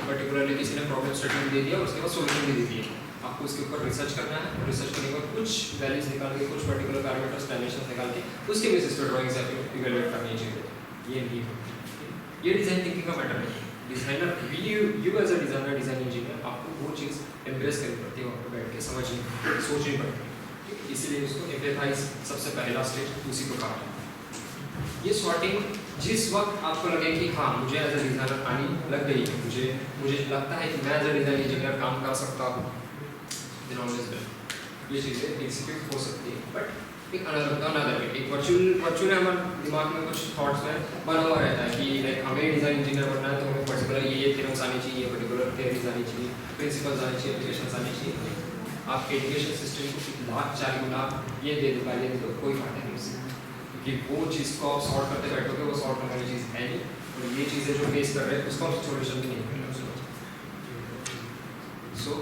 पर्टिकुलरली किसी ने प्रॉब्लम स्टेटमेंट दे दिया, उसके बाद सोल्यूशन भी दे दिया, आपको उसके ऊपर रिसर्च करना है, रिसर्च करने के बाद कुछ वैल्यूज निकाल के, कुछ पर्टिकुलर पैरामीटर्स, डायमेंशंस निकाल के उसके बेसिस पर ड्राइंग्स आपको इवैल्यूएट करनी चाहिए। ये नहीं है, ये डिजाइन थिंकिंग का मैटर नहीं है। Designer you as a designer, design engineer, आपको वो चीज़ एम्ब्रेस करनी पड़ती है, वहाँ पर बैठ के समझनी, सोचनी पड़ती है, इसीलिए उसको एम्पैथाइज सबसे पहला स्टेज उसी को कहा जाता है। ये सॉर्टिंग जिस वक्त आपको लगे कि हाँ मुझे एज अ डिजाइनर आनी लग गई है, मुझे लगता है कि मैं एज अ डिजाइन इंजीनियर काम कर सकता हूँ, देन ऑलवेज बेटर ये चीज़ें एग्जीक्यूट हो सकती है। बट एक अनदर वे, एक वर्चुअल हमारे दिमाग में कुछ थॉट्स में बना हुआ रहता है कि लाइक हमें डिज़ाइन इंजीनियर बनना है तो हमें पर्टिकुलर ये थ्योरम्स आनी चाहिए, पर्टिकुलर थियरीज आनी चाहिए, प्रिंसिपल्स आनी चाहिए, एप्लीकेशंस आनी चाहिए। आपके एजुकेशन सिस्टम को लाख 40 लाख ये दे दो, ये दे दो, कोई फायदा नहीं उससे, क्योंकि वो चीज़ को आप सॉल्व करते बैठोगे, वो सॉल्व करने वाली चीज़ है नहीं, और ये चीज़ें जो फेस कर रहे हैं उसका सोल्यूशन भी नहीं है। सो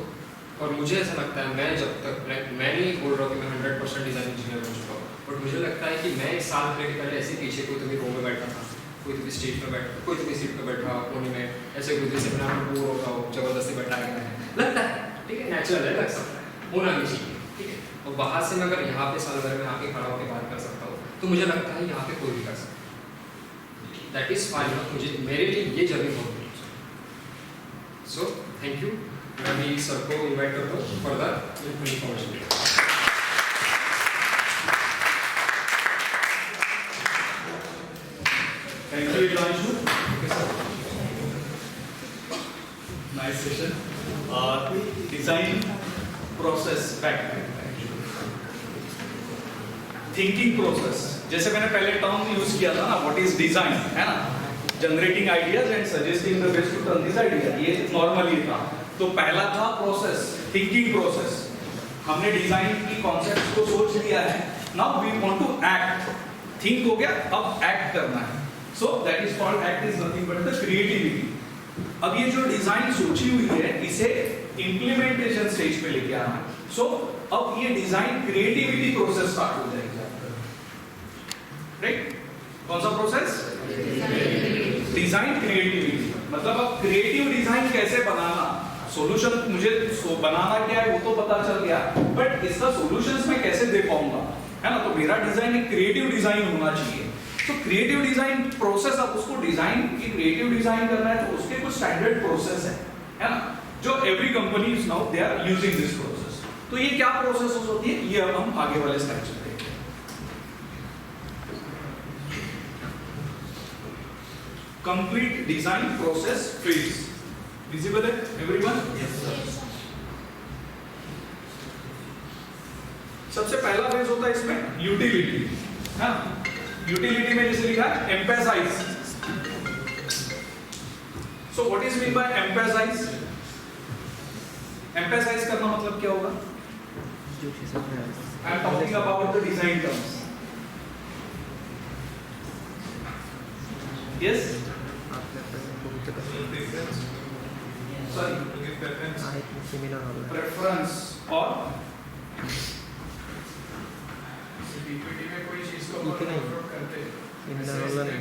और मुझे ऐसा लगता है, मैं जब तक मैं नहीं बोल रहा हूँ कि मैं 100% डिज़ाइन इंजीनियर बन चुका हूँ, बट मुझे लगता है कि मैं 1 साल पहले ऐसे पीछे कोई तो भी रो में बैठा था, कोई तो भी स्टेज पर बैठा, कोई तो भी सीट पर बैठा कोने में, ऐसे कोई जैसे अपना बोर होता हो, जबरदस्ती बैठाया गया है, लगता है ठीक है, नेचुरल है, लग सकता है, होना भी चाहिए, ठीक है। और बाहर से मैं अगर यहाँ पे साल भर में आके खड़ा होकर बात कर सकता हूँ, तो मुझे लगता है यहाँ पे कोई भी कर सकता है, दैट इज फाइन। मुझे मेरे लिए ये जर्नी बहुत बड़ी है। सो थैंक यू, मैं अभी सर को इन्वाइट करता हूँ further information. Thank you, Ivanshu. Nice session. Design process back. Thinking process. जैसे मैंने पहले टर्म यूज किया था ना, what is design, है ना? Generating ideas and suggesting the best to turn this idea. ये नॉर्मली था। तो पहला था प्रोसेस, थिंकिंग प्रोसेस। हमने डिजाइन की कॉन्सेप्ट को सोच लिया है, now we want to act. Think हो गया, अब एक्ट करना है। So that is called, act is nothing but the creativity. अब ये जो डिजाइन सोची हुई है, इसे इम्प्लीमेंटेशन स्टेज पे लेके आना है। सो अब ये डिजाइन क्रिएटिविटी प्रोसेस स्टार्ट हो जाएगी, राइट? कौन सा प्रोसेस? Design creativity. मतलब अब क्रिएटिव डिजाइन कैसे बनाना, सॉल्यूशन मुझे बनाना क्या है वो तो पता चल गया, बट इसका सॉल्यूशंस मैं कैसे दे पाऊंगा, है ना? तो मेरा डिजाइन एक क्रिएटिव डिजाइन होना चाहिए। तो क्रिएटिव डिजाइन प्रोसेस, अब उसको डिजाइन की क्रिएटिव डिजाइन करना है तो उसके कुछ स्टैंडर्ड प्रोसेस है ना? जो every company is now they are using this process. तो ये क्या प्रोसेस होती है, ये अब हम आगे वाले स्लाइड में देखेंगे। Complete design process phase visible है एवरीवन? Yes sir. सबसे पहला फेज होता है इसमें यूटिलिटी, हाँ? यूटिलिटी में जैसे लिखा है emphasise. So what is mean by emphasise? Emphasise करना मतलब क्या होगा? I am talking about the design terms. Yes, sorry, preference और पीपीटी में कोई चीज को प्रोमोट करते हैं,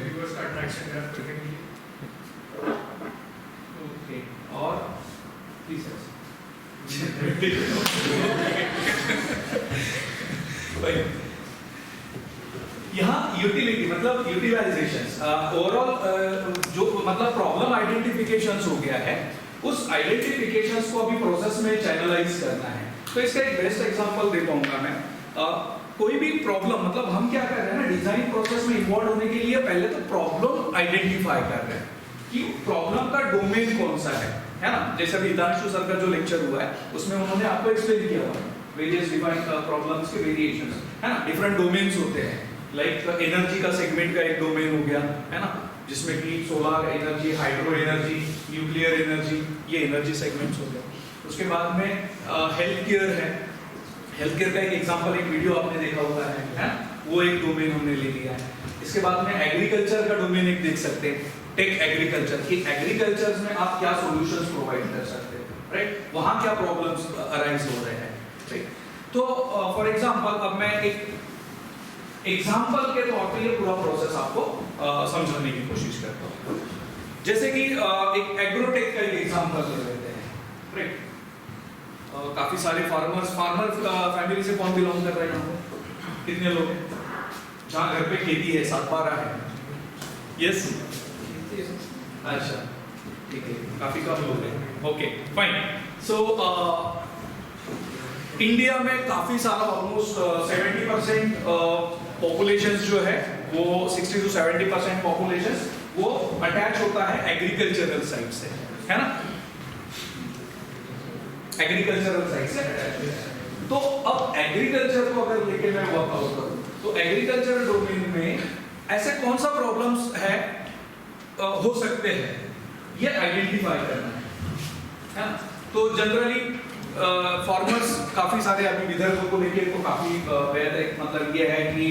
व्यूअर्स का अट्रैक्शन करने के लिए। ओके, और प्लीज यहाँ यूटिलिटी मतलब यूटिलाइजेशंस, ओवरऑल जो मतलब प्रॉब्लम आइडेंटिफिकेशंस हो गया है, उस आइडेंटिफिकेशंस को अभी प्रोसेस में चैनलाइज करना है। तो इसका एक बेस्ट एग्जांपल दे पाऊंगा मैं। कोई भी प्रॉब्लम, मतलब हम क्या कर रहे हैं ना, डिजाइन प्रोसेस में इन्वॉल्व होने के लिए पहले तो प्रॉब्लम आइडेंटिफाई कर रहे हैं कि प्रॉब्लम का डोमेन कौन सा है ना? जैसे अभी हितांशु सर का जो लेक्चर हुआ है उसमें उन्होंने आपको एक्सप्लेन किया हुआ वेरियस डिफाइन प्रॉब्लम्स के वेरिएशंस, है ना? डिफरेंट डोमेन्स होते हैं, लाइक एनर्जी का सेगमेंट का एक डोमेन हो गया, है ना, जिसमें कि solar energy, hydro energy, nuclear energy, ये एनर्जी सेगमेंट्स हो गए। उसके बाद में हेल्थ केयर है, हेल्थ केयर का एक एग्जांपल, एक वीडियो आपने देखा हुआ है, वो एक डोमेन हमने ले लिया है। इसके बाद में एग्रीकल्चर का डोमेन एक देख सकते हैं, टेक एग्रीकल्चर, कि एग्रीकल्चर में आप क्या सॉल्यूशंस प्रोवाइड कर सकते हैं, राइट, वहां क्या प्रॉब्लम्स अराइज हो रहे हैं, राइट। तो फॉर एग्जांपल अब मैं एक एग्जांपल के तौर पे ये पूरा प्रोसेस आपको समझाने की कोशिश करता हूँ। जैसे कि एक एग्रोटेक का एग्जांपल ले लेते हैं, राइट। काफी सारे फार्मर फैमिली से कौन बिलोंग कर रहे हैं यहाँ पे? कितने लोग हैं जहाँ घर पे खेती है, 7-12 है? यस, अच्छा ठीक है, काफी कम लोग हैं, ओके फाइन। सो इंडिया में काफी सारा ऑलमोस्ट 70% पॉपुलेशन जो है वो 60 to 70% पॉपुलेशन वो अटैच होता है एग्रीकल्चरल साइड से, है ना, एग्रीकल्चरल साइड से अटैच होता है। तो अब एग्रीकल्चर को अगर लेके मैं वर्कआउट करूं तो एग्रीकल्चर डोमेन में ऐसे कौन सा प्रॉब्लम्स है हो सकते हैं, ये आइडेंटिफाई करना है ना। तो जनरली फार्मर्स काफी सारे अभी विदर्भ को लेके तो काफी मतलब ये है कि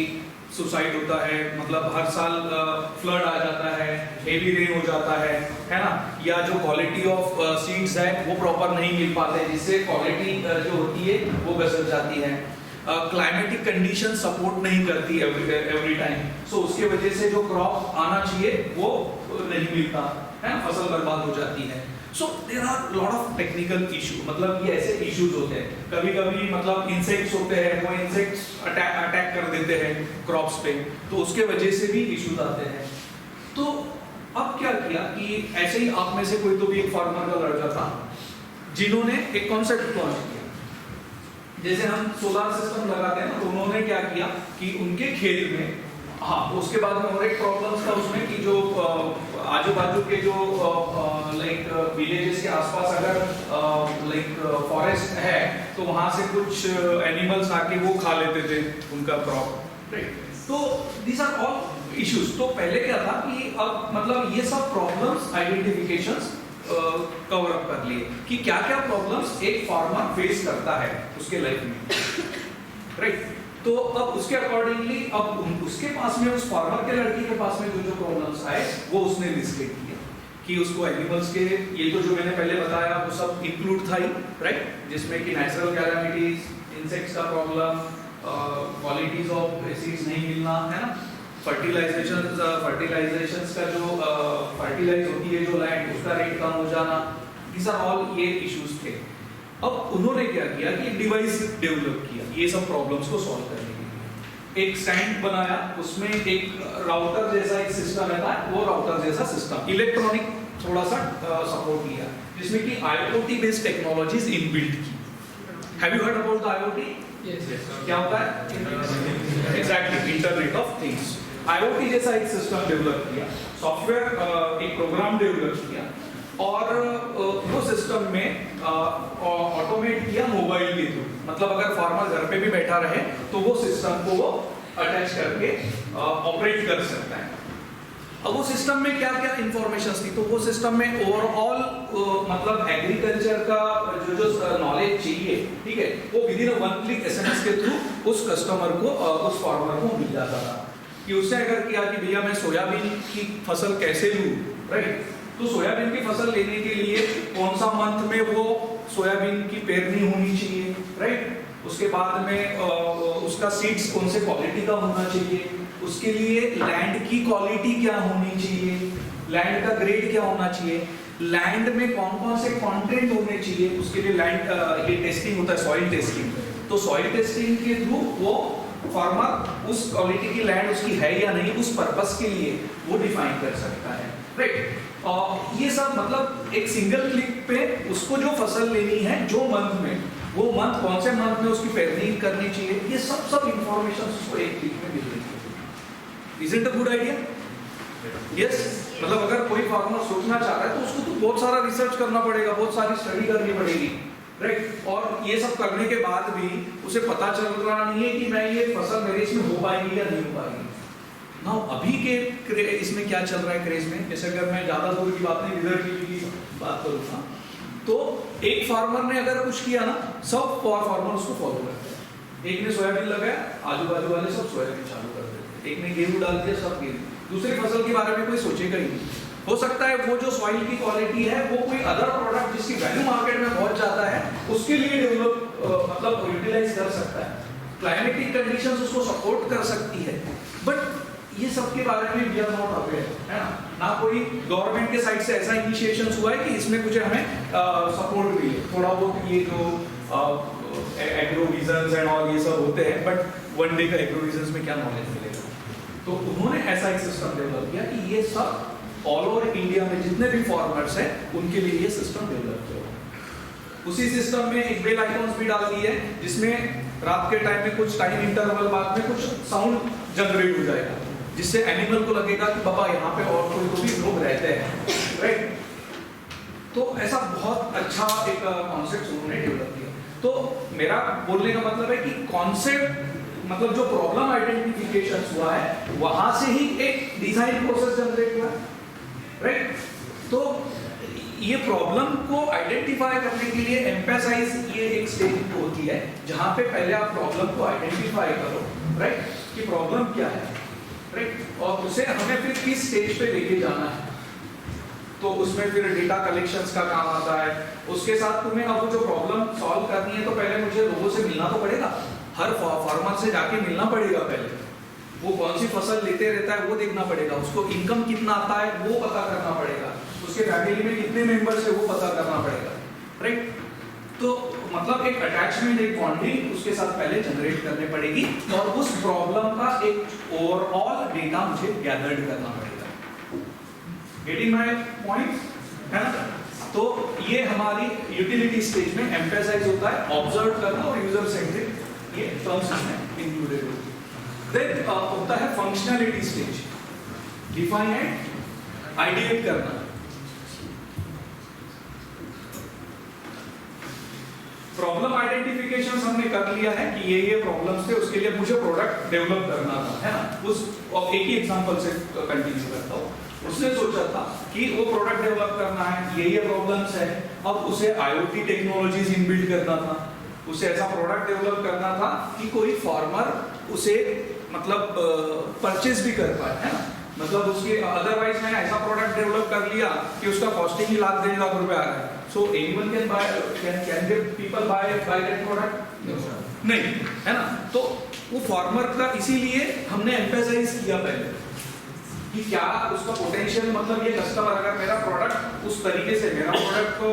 सुसाइड होता है, मतलब हर साल फ्लड आ जाता है, हेवी रेन हो जाता है ना, या जो क्वालिटी ऑफ सीड्स है वो प्रॉपर नहीं मिल पाते, जिससे क्वालिटी जो होती है वो गजर जाती है। क्लाइमेटिक कंडीशन सपोर्ट नहीं करती एवरी टाइम, सो उसके वजह से जो क्रॉप आना चाहिए वो नहीं मिलता है, फसल बर्बाद हो जाती है। So there are lot of technical issue, मतलब ये ऐसे इश्यूज होते हैं, कभी कभी मतलब इंसेक्ट्स होते हैं, वो इंसेक्ट्स अटैक कर देते हैं क्रॉप्स पे, तो उसके वजह से भी इश्यूज आते हैं। तो अब क्या किया कि ऐसे ही आप में से कोई तो भी एक फार्मर का लड़का था जिन्होंने एक कॉन्सेप्ट लॉन्च किया। जैसे हम सोलर सिस्टम लगाते हैं ना, तो उन्होंने क्या किया कि उनके खेत में, हाँ उसके बाद में और एक प्रॉब्लम था उसमें कि जो आजू बाजू के जो लाइक विलेजेस के आसपास अगर लाइक फॉरेस्ट है तो वहां से कुछ एनिमल्स आके वो खा लेते थे उनका क्रॉप, राइट। तो दीज आर ऑल इश्यूज। तो पहले क्या था कि अब मतलब ये सब प्रॉब्लम्स आइडेंटिफिकेशंस कवर अप कर लिए कि क्या क्या प्रॉब्लम्स एक फार्मर फेस करता है उसके लाइफ में, राइट। तो अब उसके अकॉर्डिंगली अब उसके पास में, उस फार्मर के लड़की के पास में जो जो प्रॉब्लम्स आए वो उसने लिस्टेड किया कि उसको एनिमल्स के ये तो जो मैंने पहले बताया वो सब इंक्लूड था ही, राइट, जिसमें कि नेचुरल कैलामिटीज, इंसेक्ट्स का प्रॉब्लम, क्वालिटीज ऑफ सीड्स नहीं मिलना, है ना, फर्टिलाइजेशंस का जो फर्टिलाइज होती है जो लैंड उसका रेट कम हो जाना, these are all ये इश्यूज थे। अब उन्होंने क्या किया कि डिवाइस डेवलप किया ये सब प्रॉब्लम्स को सॉल्व करने के लिए। एक स्टैंड बनाया, उसमें एक राउटर जैसा एक सिस्टम रहता है, वो राउटर जैसा सिस्टम इलेक्ट्रॉनिक थोड़ा सा सपोर्ट लिया, जिसमें कि IoT बेस्ड टेक्नोलॉजीज इनबिल्ट की। Have you heard about the IoT? Yes. क्या होता है? Exactly, internet of things. IoT जैसा एक सिस्टम डेवलप किया, सॉफ्टवेयर एक प्रोग्राम डेवलप किया, और वो सिस्टम में ऑटोमेट किया मोबाइल के थ्रू, मतलब अगर फार्मर घर पे भी बैठा रहे तो वो सिस्टम को वो अटैच करके ऑपरेट कर सकता है। अब वो सिस्टम में क्या क्या इंफॉर्मेशन थी, तो वो सिस्टम में ओवरऑल मतलब एग्रीकल्चर का जो जो नॉलेज चाहिए, ठीक है, वो with in one click SMS के थ्रू उस कस्टमर को, उस फार्मर को मिल जाता था। कि उससे अगर किया कि भैया मैं सोयाबीन की फसल कैसे लूँ, राइट, तो सोयाबीन की फसल लेने के लिए कौन सा मंथ में वो सोयाबीन की पेरनी होनी चाहिए, राइट, उसके बाद में उसका सीड्स कौन से क्वालिटी का होना चाहिए, उसके लिए लैंड की क्वालिटी क्या होनी चाहिए, लैंड का ग्रेड क्या होना चाहिए, लैंड में कौन कौन से कंटेंट होने चाहिए, उसके लिए लैंड ये टेस्टिंग होता है, सॉइल टेस्टिंग। तो सॉइल टेस्टिंग के थ्रू वो फार्मर उस क्वालिटी की लैंड उसकी है या नहीं, उस पर्पस के लिए वो डिफाइन कर सकता है, राइट। ये सब मतलब एक सिंगल क्लिक पे उसको जो फसल लेनी है, जो मंथ में, वो मंथ कौन से मंथ में उसकी पेरनिंग करनी चाहिए, ये सब इंफॉर्मेशन उसको एक क्लिक में मिल रही है। Is it a good idea? Yes, मतलब अगर कोई फार्मर सोचना चाह रहा है तो उसको तो बहुत सारा रिसर्च करना पड़ेगा, बहुत सारी स्टडी करनी पड़ेगी, राइट। और ये सब करने के बाद भी उसे पता चल रहा नहीं है कि मैं ये फसल मेरे इसमें हो पाएगी या नहीं हो पाएगी। नाउ अभी के इसमें क्या चल रहा है क्रेज में, जैसे अगर मैं ज्यादा दूर की बात नहीं, इधर की बात करूँगा, तो एक फार्मर ने अगर कुछ किया ना, सब फार्मर उसको फॉलो करते हैं। एक ने सोयाबीन लगाया, आजू बाजू वाले सब सोयाबीन चालू कर देते हैं, एक ने गेहूं डाल दिया, सब गेहूं, दूसरी फसल के बारे में कोई सोचेगा ही नहीं, हो सकता है वो जो सॉइल की क्वालिटी है वो कोई अदर प्रोडक्ट जिसकी वैल्यू मार्केट में पहुंच जाता है उसके लिए डेवलप मतलब यूटिलाइज कर सकता है, क्लाइमेटिक कंडीशंस उसको सपोर्ट कर सकती है, बट ये सब के बारे में वी आर नॉट अवेयर, है ना कोई गवर्नमेंट के साइड से ऐसा इनिशिएशन हुआ है कि इसमें कुछ हमें सपोर्ट भी है, थोड़ा बहुत ये जो एग्रो विजन्स एंड ऑल ये सब होते हैं, बट वन डे का एग्रो विजन्स में क्या नॉलेज मिलेगा। तो उन्होंने ऐसा एक सिस्टम डेवलप किया कि ये सब ऑल ओवर इंडिया में जितने भी फार्मर्स हैं उनके लिए ये सिस्टम डेवलप किया। उसी सिस्टम में एक बेल आइकॉन्स भी डाल दिए जिसमें रात के टाइम में कुछ टाइम इंटरवल बाद में कुछ साउंड जनरेट हो जाएगा जिससे एनिमल को लगेगा कि बाबा यहाँ पे और कोई तो भी लोग रहते हैं, राइट। तो ऐसा बहुत अच्छा एक कॉन्सेप्ट उन्होंने डेवलप किया। तो मेरा बोलने का मतलब है कि कॉन्सेप्ट मतलब जो प्रॉब्लम आइडेंटिफिकेशन हुआ है वहां से ही एक डिजाइन प्रोसेस जनरेट हुआ है, राइट। तो ये प्रॉब्लम को आइडेंटिफाई करने के लिए एम्फेसाइज ये एक स्टेज होती है जहां पे पहले आप प्रॉब्लम को आइडेंटिफाई करो, राइट, कि प्रॉब्लम क्या है, राइट, और उसे हमें फिर किस स्टेज पे लेके जाना है। तो उसमें फिर डेटा कलेक्शंस का काम आता है, उसके साथ तुम्हें अब जो प्रॉब्लम सॉल्व करनी है तो पहले मुझे लोगों से मिलना तो पड़ेगा, हर फार्मर से जाके मिलना पड़ेगा, पहले वो कौन सी फसल लेते रहता है वो देखना पड़ेगा, उसको इनकम कितना आता है वो पता करना पड़ेगा, उसके फैमिली में कितने मेंबर्स है वो पता करना पड़ेगा, राइट। तो मतलब एक अटैचमेंट, एक बॉन्डिंग उसके साथ पहले जनरेट करनी पड़ेगी और उस प्रॉब्लम का एक ओवरऑल डेटा मुझे गैदर्ड करना पड़ेगा। गेटिंग माय पॉइंट, है ना। तो ये हमारी यूटिलिटी स्टेज में एम्फेसाइज होता है ऑब्जर्व करना और यूजर सेंट्रिक, ये टर्म्स में इंक्लूडेड होते हैं। देन होता है functionality stage, define and ideate करना। प्रॉब्लम आइडेंटिफिकेशन हमने कर लिया है कि ये प्रॉब्लम्स थे, उसके लिए मुझे प्रोडक्ट डेवलप करना था, है ना। उस एक ही एग्जांपल से कंटिन्यू करता हूँ। उसने सोचा था कि वो प्रोडक्ट डेवलप करना है, ये प्रॉब्लम्स है, अब उसे आईओटी टेक्नोलॉजीज इनबिल्ड करना था, उसे ऐसा प्रोडक्ट डेवलप करना था कि कोई फार्मर उसे मतलब परचेज भी कर पाए, है ना। मतलब उसके अदरवाइज मैंने ऐसा प्रोडक्ट डेवलप कर लिया कि उसका कॉस्टिंग ही लाख 1.5 लाख रुपए आ रहा है, so anyone can buy, can people by that product? नहीं, है ना। तो वो फार्मर का इसीलिए हमने एम्फेसाइज किया पहले कि क्या उसका पोटेंशियल, मतलब ये कस्टमर अगर मेरा प्रोडक्ट उस तरीके से मेरा प्रोडक्ट को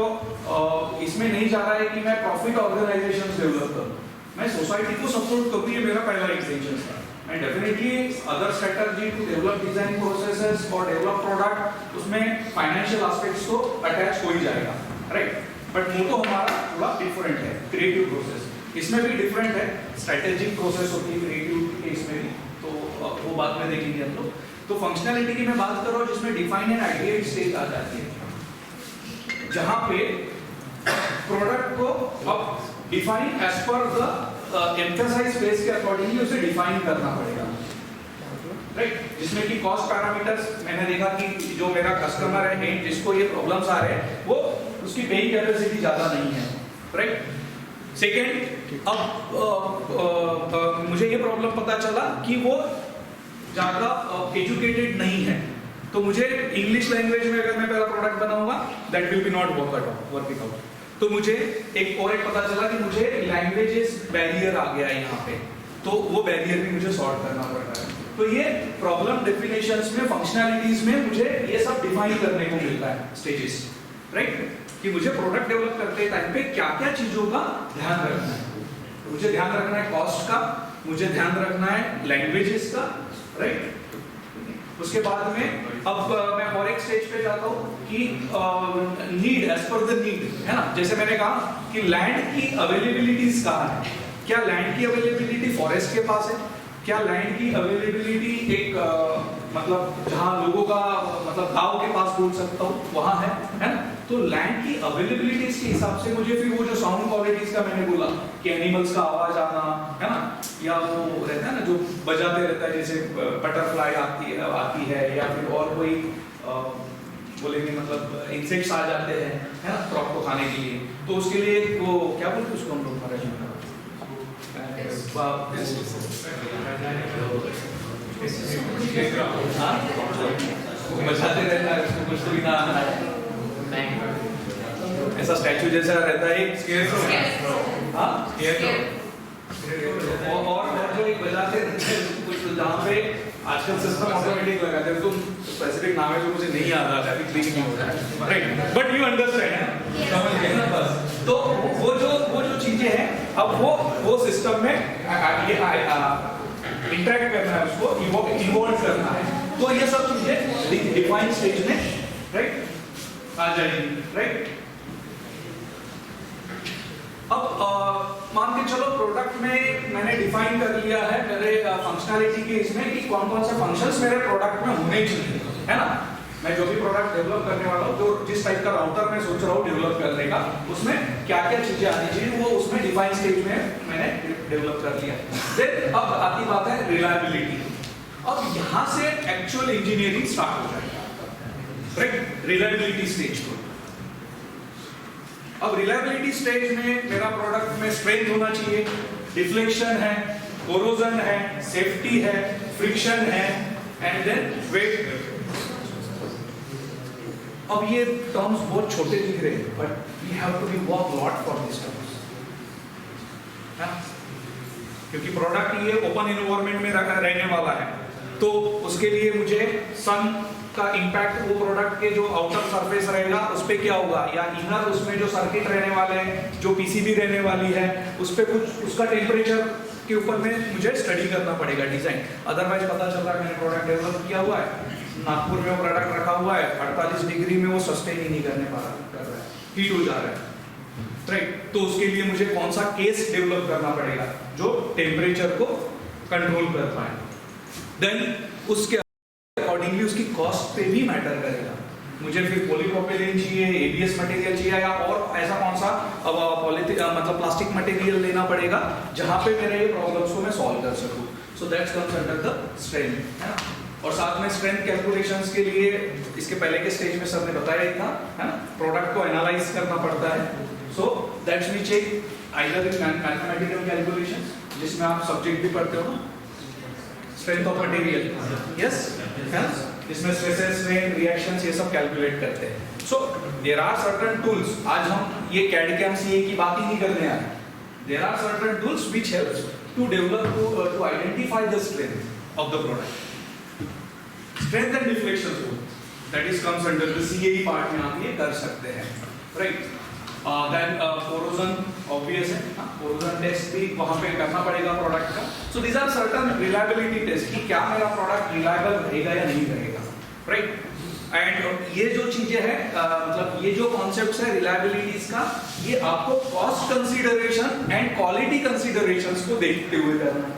इसमें नहीं जा रहा है कि मैं प्रॉफिट ऑर्गेनाइजेशन डेवलप करूं, मैं सोसाइटी को सपोर्ट करूं, ये मेरा पहला इंटेंशन था। And definitely other strategy to develop design processes और डेवलप प्रोडक्ट, उसमें फाइनेंशियल एस्पेक्ट्स को अटैच हो ही जाएगा, राइट। बट वो तो हमारा थोड़ा डिफरेंट है, क्रिएटिव प्रोसेस इसमें भी डिफरेंट है, स्ट्रेटेजिक प्रोसेस होती है क्रिएटिव केस में भी, तो वो बाद में देखेंगे हम लोग। तो फंक्शनैलिटी की मैं बात कर रहा हूं जिसमें डिफाइन एंड आइडिएट स्टेज आ जाती है, जहां पे प्रोडक्ट को अब define as per the emphasise phase के अकॉर्डिंगली उसे डिफाइन करना पड़ेगा, राइट। जिसमें कि कॉस्ट पैरामीटर्स मैंने देखा कि जो मेरा कस्टमर है जिसको ये प्रॉब्लम्स आ रहे हैं वो उसकी पेइंग कैपेसिटी ज्यादा नहीं है, राइट। सेकेंड, अब मुझे ये प्रॉब्लम पता चला कि वो ज्यादा एजुकेटेड नहीं है, तो मुझे इंग्लिश लैंग्वेज में अगर मैं पहला प्रोडक्ट बनाऊंगा that will be not working out. तो मुझे एक और पता चला कि मुझे लैंग्वेजेस बैरियर आ गया है यहाँ पे, तो वो बैरियर भी मुझे सॉल्व करना पड़ रहा है। तो ये प्रॉब्लम डेफिनेशंस में, फंक्शनैलिटीज में मुझे ये सब डिफाइन करने को मिलता है स्टेजेस, राइट, कि मुझे प्रोडक्ट डेवलप करते टाइम पे क्या क्या चीजों का ध्यान रखना है। मुझे ध्यान रखना है कॉस्ट का, मुझे ध्यान रखना है लैंग्वेजेस का, राइट। उसके बाद में अब मैं और एक स्टेज पे जाता हूँ कि need, as per the need, है ना। जैसे मैंने कहा कि लैंड की अवेलेबिलिटीज कहाँ है, क्या लैंड की अवेलेबिलिटी फॉरेस्ट के पास है, क्या लैंड की अवेलेबिलिटी एक मतलब जहाँ लोगों का मतलब गांव के पास बोल सकता हूँ वहाँ है ना। तो लैंड की अवेलेबिलिटीज के हिसाब से मुझे फिर वो जो साउंड क्वालिटीज का मैंने बोला कि एनिमल्स का आवाज आना, है ना, या वो रहता है ना जो बजाते रहता है, जैसे बटरफ्लाई आती है या फिर और कोई बोलेंगे मतलब इंसेक्ट्स आ जाते हैं, है ना, क्रॉप को खाने के लिए, तो उसके लिए वो क्या बोलते हैं उसको हम लोग वो बजाते रहता है, उसको कुछ तो भी ना आता है। ऐसा स्टैचू जैसा रहता है एक हाँ और जो एक बजाते रहते हैं कुछ तो जहाँ पे आजकल सिस्टम ऑटोमेटिक लगाते हैं, तो स्पेसिफिक नाम है जो मुझे नहीं याद आता है, क्लिक नहीं होता है, राइट, बट यू अंडरस्टैंड, समझ गए ना बस। तो वो जो चीजें हैं, अब वो सिस्टम में ये इंटरेक्ट करना है, उसको इवॉल्व करना है, तो ये सब चीजें डिफाइन स्टेज में राइट आ जाएगी, राइट। अब मान के चलो प्रोडक्ट में मैंने डिफाइन कर लिया है मेरे फंक्शनैलिटी के इसमें कि कौन कौन से फंक्शंस मेरे प्रोडक्ट में होने चाहिए, है ना। मैं जो भी प्रोडक्ट डेवलप करने वाला हूँ, जो जिस टाइप का राउटर मैं सोच रहा हूँ डेवलप करने का, उसमें क्या क्या चीजें आनी चाहिए, वो उसमें डिफाइन स्टेज में मैंने डेवलप कर लिया। देन अब आती बात है रिलायबिलिटी। अब यहाँ से एक्चुअल इंजीनियरिंग स्टार्ट हो जाएगा, राइट, रिलायबिलिटी स्टेज को। अब रिलायबिलिटी स्टेज में मेरा प्रोडक्ट में स्ट्रेंथ होना चाहिए, डिफ्लेक्शन है, कोरोजन है, सेफ्टी है, फ्रिक्शन है, एंड देन वेट। अब ये टर्म्स बहुत छोटे दिख रहे हैं, but we have to be work lot for this terms, क्योंकि प्रोडक्ट ये ओपन एनवायरनमेंट में रहने वाला है, तो उसके लिए मुझे सन का इंपैक्ट वो प्रोडक्ट के जो आउटर सरफेस रहेगा उस पे क्या होगा, या इनर उसमें जो सर्किट रहने वाले हैं, जो पीसीबी रहने वाली है, उस पे कुछ उसका टेम्परेचर के ऊपर में मुझे स्टडी करना पड़ेगा, डिजाइन। अदरवाइज पता चल रहा है मैंने प्रोडक्ट डेवलप किया हुआ है, नागपुर में वो प्रोडक्ट रखा हुआ है, 48 डिग्री में वो सस्टेन ही नहीं कर रहा है, हीट हो जा रहा है, राइट। तो उसके लिए मुझे कौन सा केस डेवलप करना पड़ेगा जो टेम्परेचर को कंट्रोल कर पाए। देन उसके अकॉर्डिंगली उसकी कॉस्ट पे भी मैटर करेगा, मुझे फिर पॉलीप्रोपिलीन चाहिए, एबीएस मटेरियल चाहिए, या और ऐसा कौन सा मतलब प्लास्टिक मटेरियल लेना पड़ेगा जहां पे मेरे ये प्रॉब्लम्स को मैं सॉल्व कर सकूं। So that's comes under the strength, है ना। और साथ में स्ट्रेंथ कैलकुलेशंस के लिए इसके पहले के स्टेज में सर ने बताया ही था, है ना, प्रोडक्ट को एनालाइज करना पड़ता है। So that's we check either in mathematical calculations, जिसमें आप सब्जेक्ट भी पढ़ते हो ना, स्ट्रेंथ ऑफ मटेरियल, यस, इसमें स्ट्रेसेस, स्ट्रेन, रिएक्शंस, ये सब कैलकुलेट करते हैं। So there are certain tools, आज हम ये कैड कैम सीए की बात ही नहीं करने आए, there are certain tools which helps to develop to identify the strength of the product, strength and deflection, that is comes under the CA part में आप ये कर सकते हैं, राइट। देन कोरोजन ऑब्वियस है, कोरोजन टेस्ट भी वहां पे करना पड़ेगा प्रोडक्ट का। So these are certain reliability test कि क्या मेरा प्रोडक्ट रिलायबल रहेगा या नहीं रहेगा, राइट। एंड ये जो चीजें हैं मतलब ये जो कॉन्सेप्ट्स है रिलायबिलिटीज का, ये आपको cost consideration and quality considerations को देखते हुए करना है,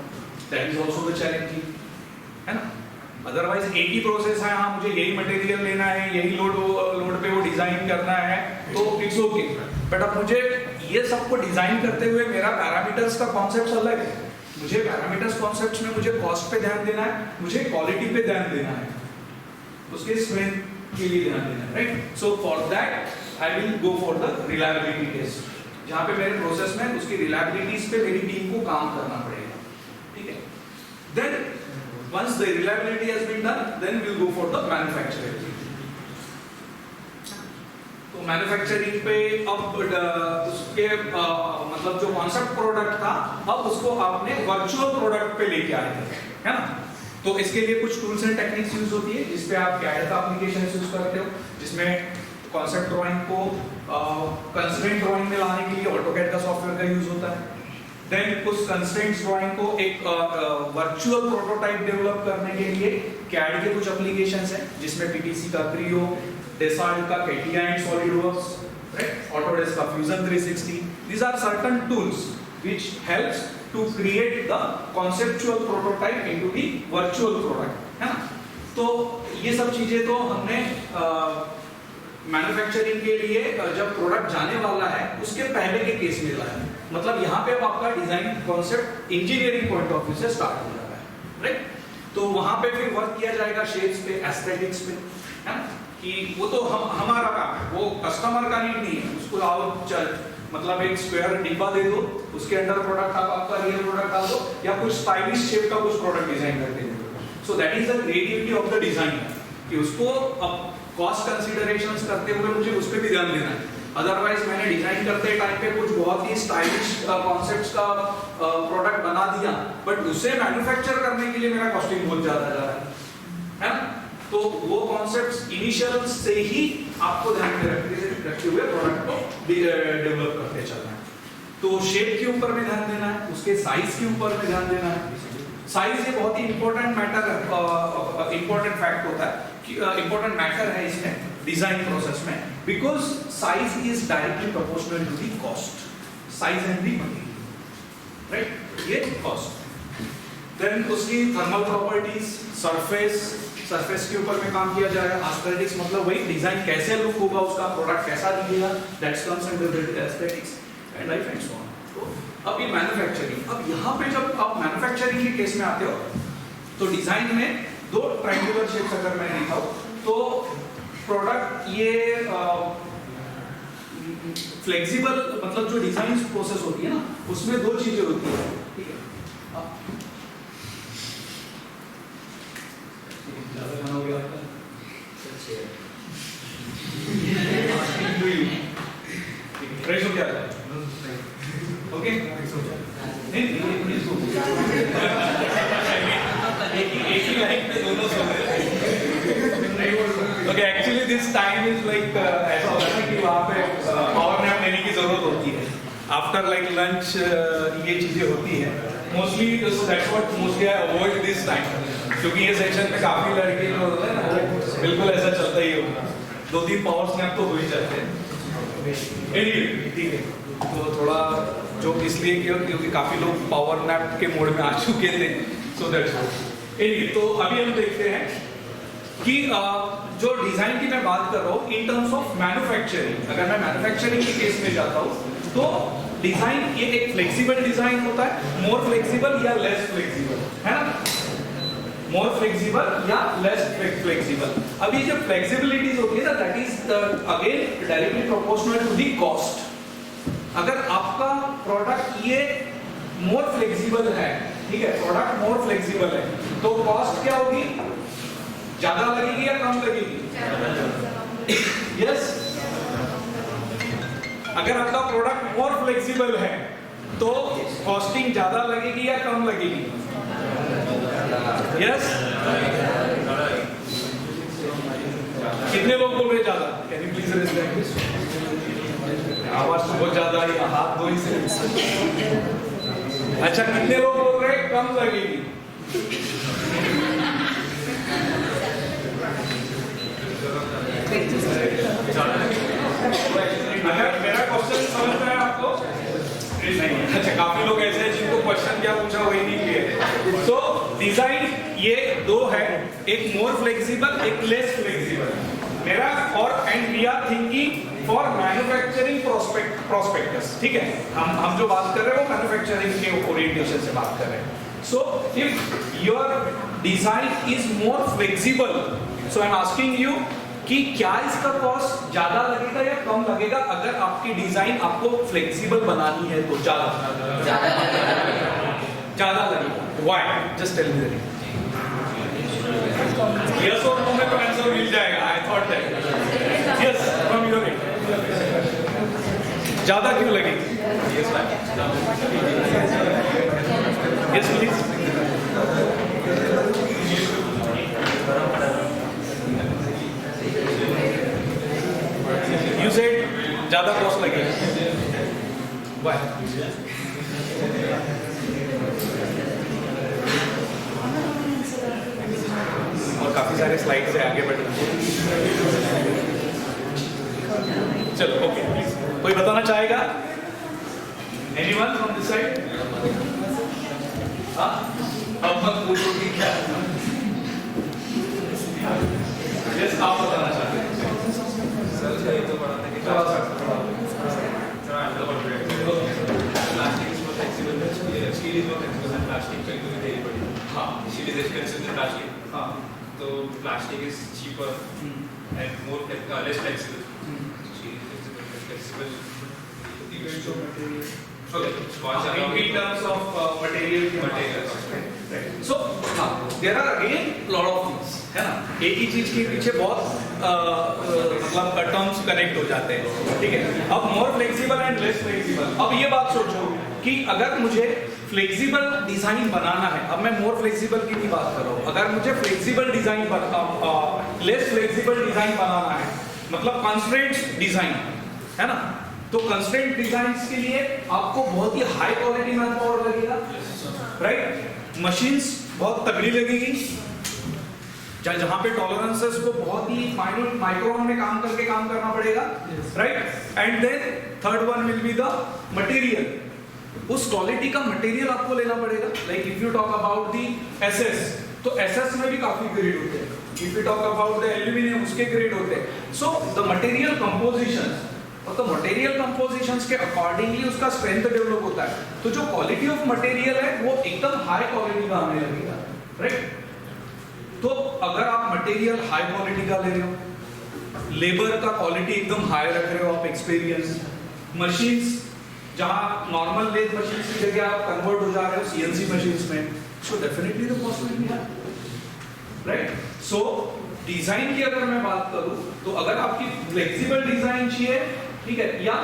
that is also the challenging, है ना। अदरवाइज एक ही प्रोसेस है, हाँ मुझे यही मटेरियल लेना है, यही लोड पे वो डिजाइन करना है, तो इट्स ओके। बट अब मुझे ये सबको डिजाइन करते हुए मेरा पैरामीटर्स का कॉन्सेप्ट अलग है, मुझे पैरामीटर्स कॉन्सेप्ट्स में मुझे कॉस्ट पे ध्यान देना है, मुझे क्वालिटी पे ध्यान देना है, उसके स्ट्रेंथ के लिए ध्यान देना है, right. So for that I will go for the reliability test, जहाँ पे मेरे प्रोसेस में उसकी रिलायबिलिटीज पे मेरी टीम को काम करना पड़ेगा, ठीक है। Then once the reliability has been done, then we'll go for the manufacturing. तो मैन्युफैक्चरिंग पे अब उसके मतलब जो कॉन्सेप्ट प्रोडक्ट था, अब उसको आपने वर्चुअल प्रोडक्ट पे लेके आए थे, है ना। तो इसके लिए कुछ टूल्स एंड टेक्निक्स यूज होती है, जिसपे आप कैड का एप्लीकेशन यूज करते हो, जिसमें कॉन्सेप्ट ड्राइंग को कंस्ट्रेंट ड्राइंग में लाने के लिए ऑटोकैड का सॉफ्टवेयर का यूज होता है। देन उस कंस्ट्रेंट्स ड्राइंग को एक वर्चुअल प्रोटोटाइप डेवलप करने के लिए कैड के कुछ एप्लीकेशंस हैं, जिसमें पीटीसी का क्रियो, डेसाल्ट का CATIA and SolidWorks, right, Autodesk का Fusion 360। These are certain tools which helps to create the conceptual prototype into the virtual product, है ना। तो ये सब चीजें तो हमने मैन्युफैक्चरिंग के लिए जब प्रोडक्ट जाने वाला है उसके पहले के केस में लाया, मतलब यहाँ पे अब आपका design concept engineering point of view से स्टार्ट हो जाता है, राइट। तो वहां पे फिर वर्क किया जाएगा शेप्स पे, एस्थेटिक्स पे, है ना, कि वो तो हमारा काम है, वो कस्टमर का नीड नहीं है। उसको आओ मतलब एक स्क्वायर डिब्बा दे दो, उसके अंदर प्रोडक्ट आप आपका रियल प्रोडक्ट डाल दो, या कुछ स्टाइलिश शेप का कुछ प्रोडक्ट डिजाइन करके दे दो। सो that is the creativity of the designer. कि उसको अब कॉस्ट कंसीडरेशंस करते हुए मुझे उस पर भी ध्यान देना है। अदरवाइज मैंने डिजाइन करते टाइम पे कुछ बहुत ही स्टाइलिश कॉन्सेप्ट्स का प्रोडक्ट बना दिया, बट उसे मैन्युफैक्चर करने के लिए मेरा कॉस्टिंग बहुत ज्यादा जा रहा है ना। तो वो कॉन्सेप्ट्स इनिशियल से ही आपको ध्यान में रखते हुए प्रोडक्ट को डेवलप करते चलना है। तो शेप के ऊपर में ध्यान देना है, उसके साइज के ऊपर में ध्यान देना है। साइज ये बहुत ही इंपॉर्टेंट मैटर, इंपॉर्टेंट फैक्ट होता है कि इंपॉर्टेंट मैटर है इसमें डिजाइन प्रोसेस में, because size is directly proportional to the cost, size and the material, right, ये कॉस्ट। देन उसकी थर्मल प्रॉपर्टीज, सरफेस के ऊपर में काम किया जाएगा। एस्थेटिक्स मतलब वही डिजाइन कैसे लुक होगा, उसका प्रोडक्ट कैसा दिखेगा, that's comes under the aesthetics and life and so on. तो अब ये मैन्युफैक्चरिंग, अब यहाँ पे जब आप मैन्युफैक्चरिंग के केस में आते हो तो डिजाइन में दो ट्रायंगुलर शेप्स अगर मैं दिखाऊं तो प्रोडक्ट ये फ्लेक्सिबल, मतलब जो डिजाइन प्रोसेस होती है ना उसमें दो चीजें होती है, ठीक है। फ्रेश हो गया ओके, एक ही लाइन पे दोनों सो गए। Okay, actually this time is like ऐसा होता है कि वहाँ पे पावर नैप लेने की जरूरत होती है आफ्टर लाइक लंच, ये चीजें होती है mostly, that's what mostly I avoid this time, क्योंकि ये सेक्शन में काफी लड़के जो होते हैं ना बिल्कुल ऐसा चलता ही होगा, 2-3 पावर स्नैप तो हो ही जाते हैं। ठीक है, तो थोड़ा जो इसलिए क्योंकि काफी लोग पावर नैप के मोड में आ चुके थे, सो दैट्स एनीवे। तो अभी हम देखते हैं कि जो डिजाइन की मैं बात कर रहा हूँ इन टर्म्स ऑफ मैन्युफैक्चरिंग, अगर मैं मैन्युफैक्चरिंग के केस में जाता हूँ तो डिजाइन ये एक फ्लेक्सिबल डिजाइन होता है, मोर फ्लेक्सिबल या लेस फ्लेक्सिबल, है ना, मोर फ्लेक्सिबल या लेस फ्लेक्सिबल। अभी जो फ्लेक्सिबिलिटीज होती है ना that is again directly proportional to the cost. अगर आपका प्रोडक्ट ये मोर फ्लेक्सिबल है, ठीक है, प्रोडक्ट मोर फ्लेक्सिबल है, तो कॉस्ट क्या होगी, ज्यादा लगेगी या कम लगेगी? यस, अगर आपका प्रोडक्ट मोर फ्लेक्सिबल है तो कॉस्टिंग ज्यादा लगेगी या कम लगेगी? यस, कितने लोग बोल रहे ज्यादा? Can you please raise that this? आवाज तो बहुत ज्यादा है, हाथ दो ही से। अच्छा, कितने लोग बोल रहे कम लगेगी? अगर मेरा क्वेश्चन समझ में आया आपको? नहीं, अच्छा, काफी लोग ऐसे हैं जिनको क्वेश्चन क्या पूछा वही नहीं क्लियर। तो डिजाइन ये दो है, एक मोर फ्लेक्सिबल, एक लेस फ्लेक्सिबल। मेरा और and we are thinking for manufacturing prospectus, ठीक है, हम जो बात कर रहे हैं वो मैन्युफैक्चरिंग के ओरिएंटेशन से बात कर रहे हैं। So if your design is more flexible, so I am asking you कि क्या इसका कॉस्ट ज्यादा लगेगा या कम लगेगा? अगर आपकी डिजाइन आपको फ्लेक्सिबल बनानी है तो ज्यादा लगेगा। Why? Just tell me the yes और नो में तो आंसर मिल जाएगा। I thought that yes from your end. ज्यादा क्यों लगेगी? Yes please. You said ज्यादा कॉस्ट लगेगा। Why? और काफी सारे स्लाइड से आगे बढ़ना। चलो ओके, प्लीज कोई बताना चाहेगा? Anyone from this side? हाँ, अब मत पूछो कि क्या। Yes, आप बताना चाहते हैं। तो बढ़ाने के थोड़ा सा plastic is more flexible, steel is more flexible, plastic का यूज वेरी बड़ी। हाँ, steel is expensive than plastic. हाँ, तो plastic is cheaper and more less flexible. Steel is flexible. Okay, in terms of material, material. right? So there are again lot of things, है ना? एक ही चीज के पीछे बहुत मतलब टर्म्स कनेक्ट हो जाते हैं, ठीक है। अब more flexible and less flexible, अब ये बात सोचो कि अगर मुझे फ्लेक्सिबल डिजाइन बनाना है, अब मैं मोर फ्लेक्सिबल की भी बात कर रहा हूँ, अगर मुझे flexible design less flexible design बनाना है, मतलब कंस्ट्रेंट्स डिजाइन है ना, तो कंस्ट्रेंट डिजाइन के लिए आपको बहुत ही हाई क्वालिटी मैन पावर लगेगा, राइट। मशीन्स बहुत तगड़ी लगेगी, जहां पे टॉलरेंसेस को बहुत ही माइन्यूट माइक्रोन में काम करके काम करना पड़ेगा, right. And then third one will be the material, उस क्वालिटी का मटेरियल आपको लेना पड़ेगा। Like if you talk about the SS, तो एसएस में भी काफी ग्रेड होते हैं। If you talk about the aluminium, उसके ग्रेड होते हैं। सो द मटेरियल कंपोजिशन, और तो मटेरियल कंपोजिशंस के अकॉर्डिंगली उसका स्ट्रेंथ डेवलप होता है। तो जो क्वालिटी ऑफ मटेरियल है वो एकदम हाई क्वालिटी का आने लगेगा, राइट। तो अगर आप मटेरियल हाई क्वालिटी का ले रहे हो, लेबर का क्वालिटी एकदम हाई रख रहे हो आप, एक्सपीरियंस, मशीन्स जहां नॉर्मल लेथ मशीन्स की जगह आप कन्वर्ट हो जा रहे हो सीएनसी मशीन्स में, so definitely the cost will be high, right. So design की अगर मैं बात करूं, तो अगर आपकी फ्लेक्सिबल डिजाइन चाहिए, ठीक है, या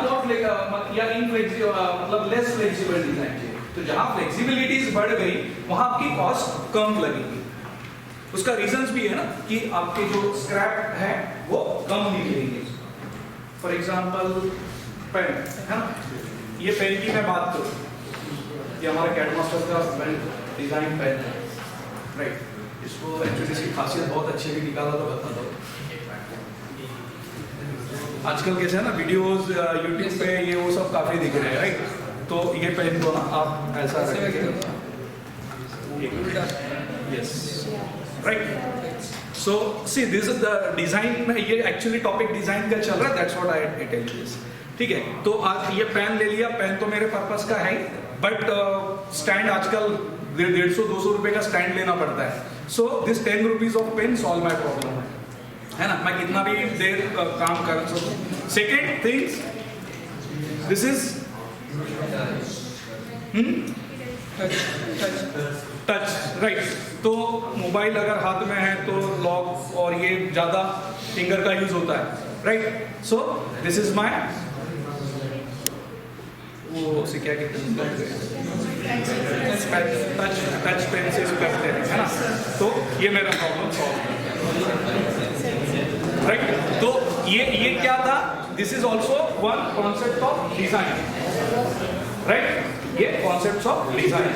इनफ्लेक्सिबल मतलब लेस फ्लेक्सिबल डिजाइन चाहिए, तो जहां फ्लेक्सिबिलिटीज बढ़ गई वहां आपकी कॉस्ट कम लगेगी। उसका रीजंस भी है ना कि आपके जो स्क्रैप है वो कम निकलेंगे। फॉर एग्जांपल पेन है ना, ये पेन की मैं बात करूं, ये हमारा कैडमास्टर का डिजाइन पेन है, राइट। इसको एक्चुअली इसकी खासियत बहुत अच्छी भी निकाला तो बता दो। आजकल कैसे है ना वीडियोस यूट्यूब पे ये वो सब काफी दिख रहे हैं, राइट। तो ये पेन को ना आप ऐसा रखेंगे, yes, right. So see this is the design में, ये एक्चुअली टॉपिक डिजाइन का चल रहा है, that's what I tell you this, ठीक है। तो आज ये पेन ले लिया, पेन तो मेरे पर्पस का है, बट स्टैंड आजकल 150-200 रुपए का स्टैंड लेना पड़ता है। So this 10 rupees of pen solve my problem, है ना, मैं कितना भी देर काम कर सकूं। Second things, this is touch, right. तो मोबाइल अगर हाथ में है तो लॉक और ये ज्यादा फिंगर का यूज होता है, right. So this is my, वो से क्या कहते हैं, टच पेन से करते हैं, है ना। तो ये मेरा प्रॉब्लम सॉल्व, राइट। तो ये क्या था, this is also one concept of design, right. ये कॉन्सेप्ट्स ऑफ डिजाइन।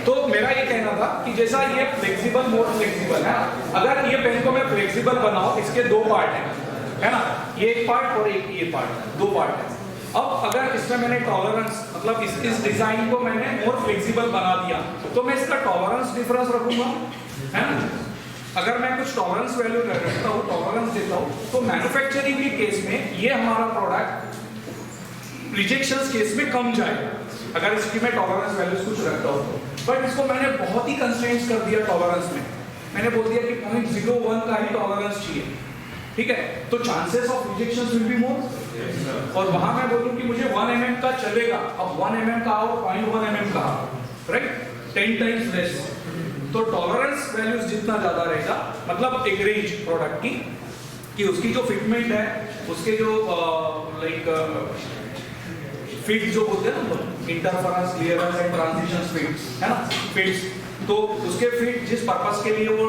तो मेरा ये कहना था कि जैसा ये फ्लेक्सिबल, मोर फ्लेक्सिबल है, अगर ये पेन को मैं फ्लेक्सिबल बनाऊं, इसके दो पार्ट हैं, है ना, ये एक पार्ट और एक ये पार्ट, दो पार्ट है। अब अगर इसमें मैंने टॉलरेंस, मतलब इस डिजाइन को मैंने मोर फ्लेक्सिबल बना दिया, तो मैं इसका टॉलरेंस डिफरेंस रखूंगा, है ना। अगर मैं कुछ टॉलरेंस वैल्यू रखता हूँ, टॉलरेंस देता हूँ, तो मैन्युफैक्चरिंग के केस में ये हमारा प्रोडक्ट रिजेक्शंस केस में कम जाएगा, अगर इसकी मैं टॉलरेंस वैल्यूज कुछ रखता हूँ। बट इसको मैंने बहुत ही कंस्ट्रेंट्स कर दिया टॉलरेंस में, मैंने बोल दिया कि 0.01 का ही टॉलरेंस चाहिए, ठीक है, तो chances of rejections will be more. और वहां मैं बोलूं कि मुझे 1 mm का चलेगा, अब 1 mm का और 0.1 mm का, राइट, 10 टाइम्स लेस। तो टॉलरेंस वैल्यूज जितना ज्यादा रहेगा, मतलब एक रेंज प्रोडक्ट की, कि उसकी जो फिटमेंट है, उसके जो लाइक फिट जो होते हैं ना, interference, clearance and transition fits, है ना, फिट्स, तो उसके फिट जिस पर्पस के लिए वो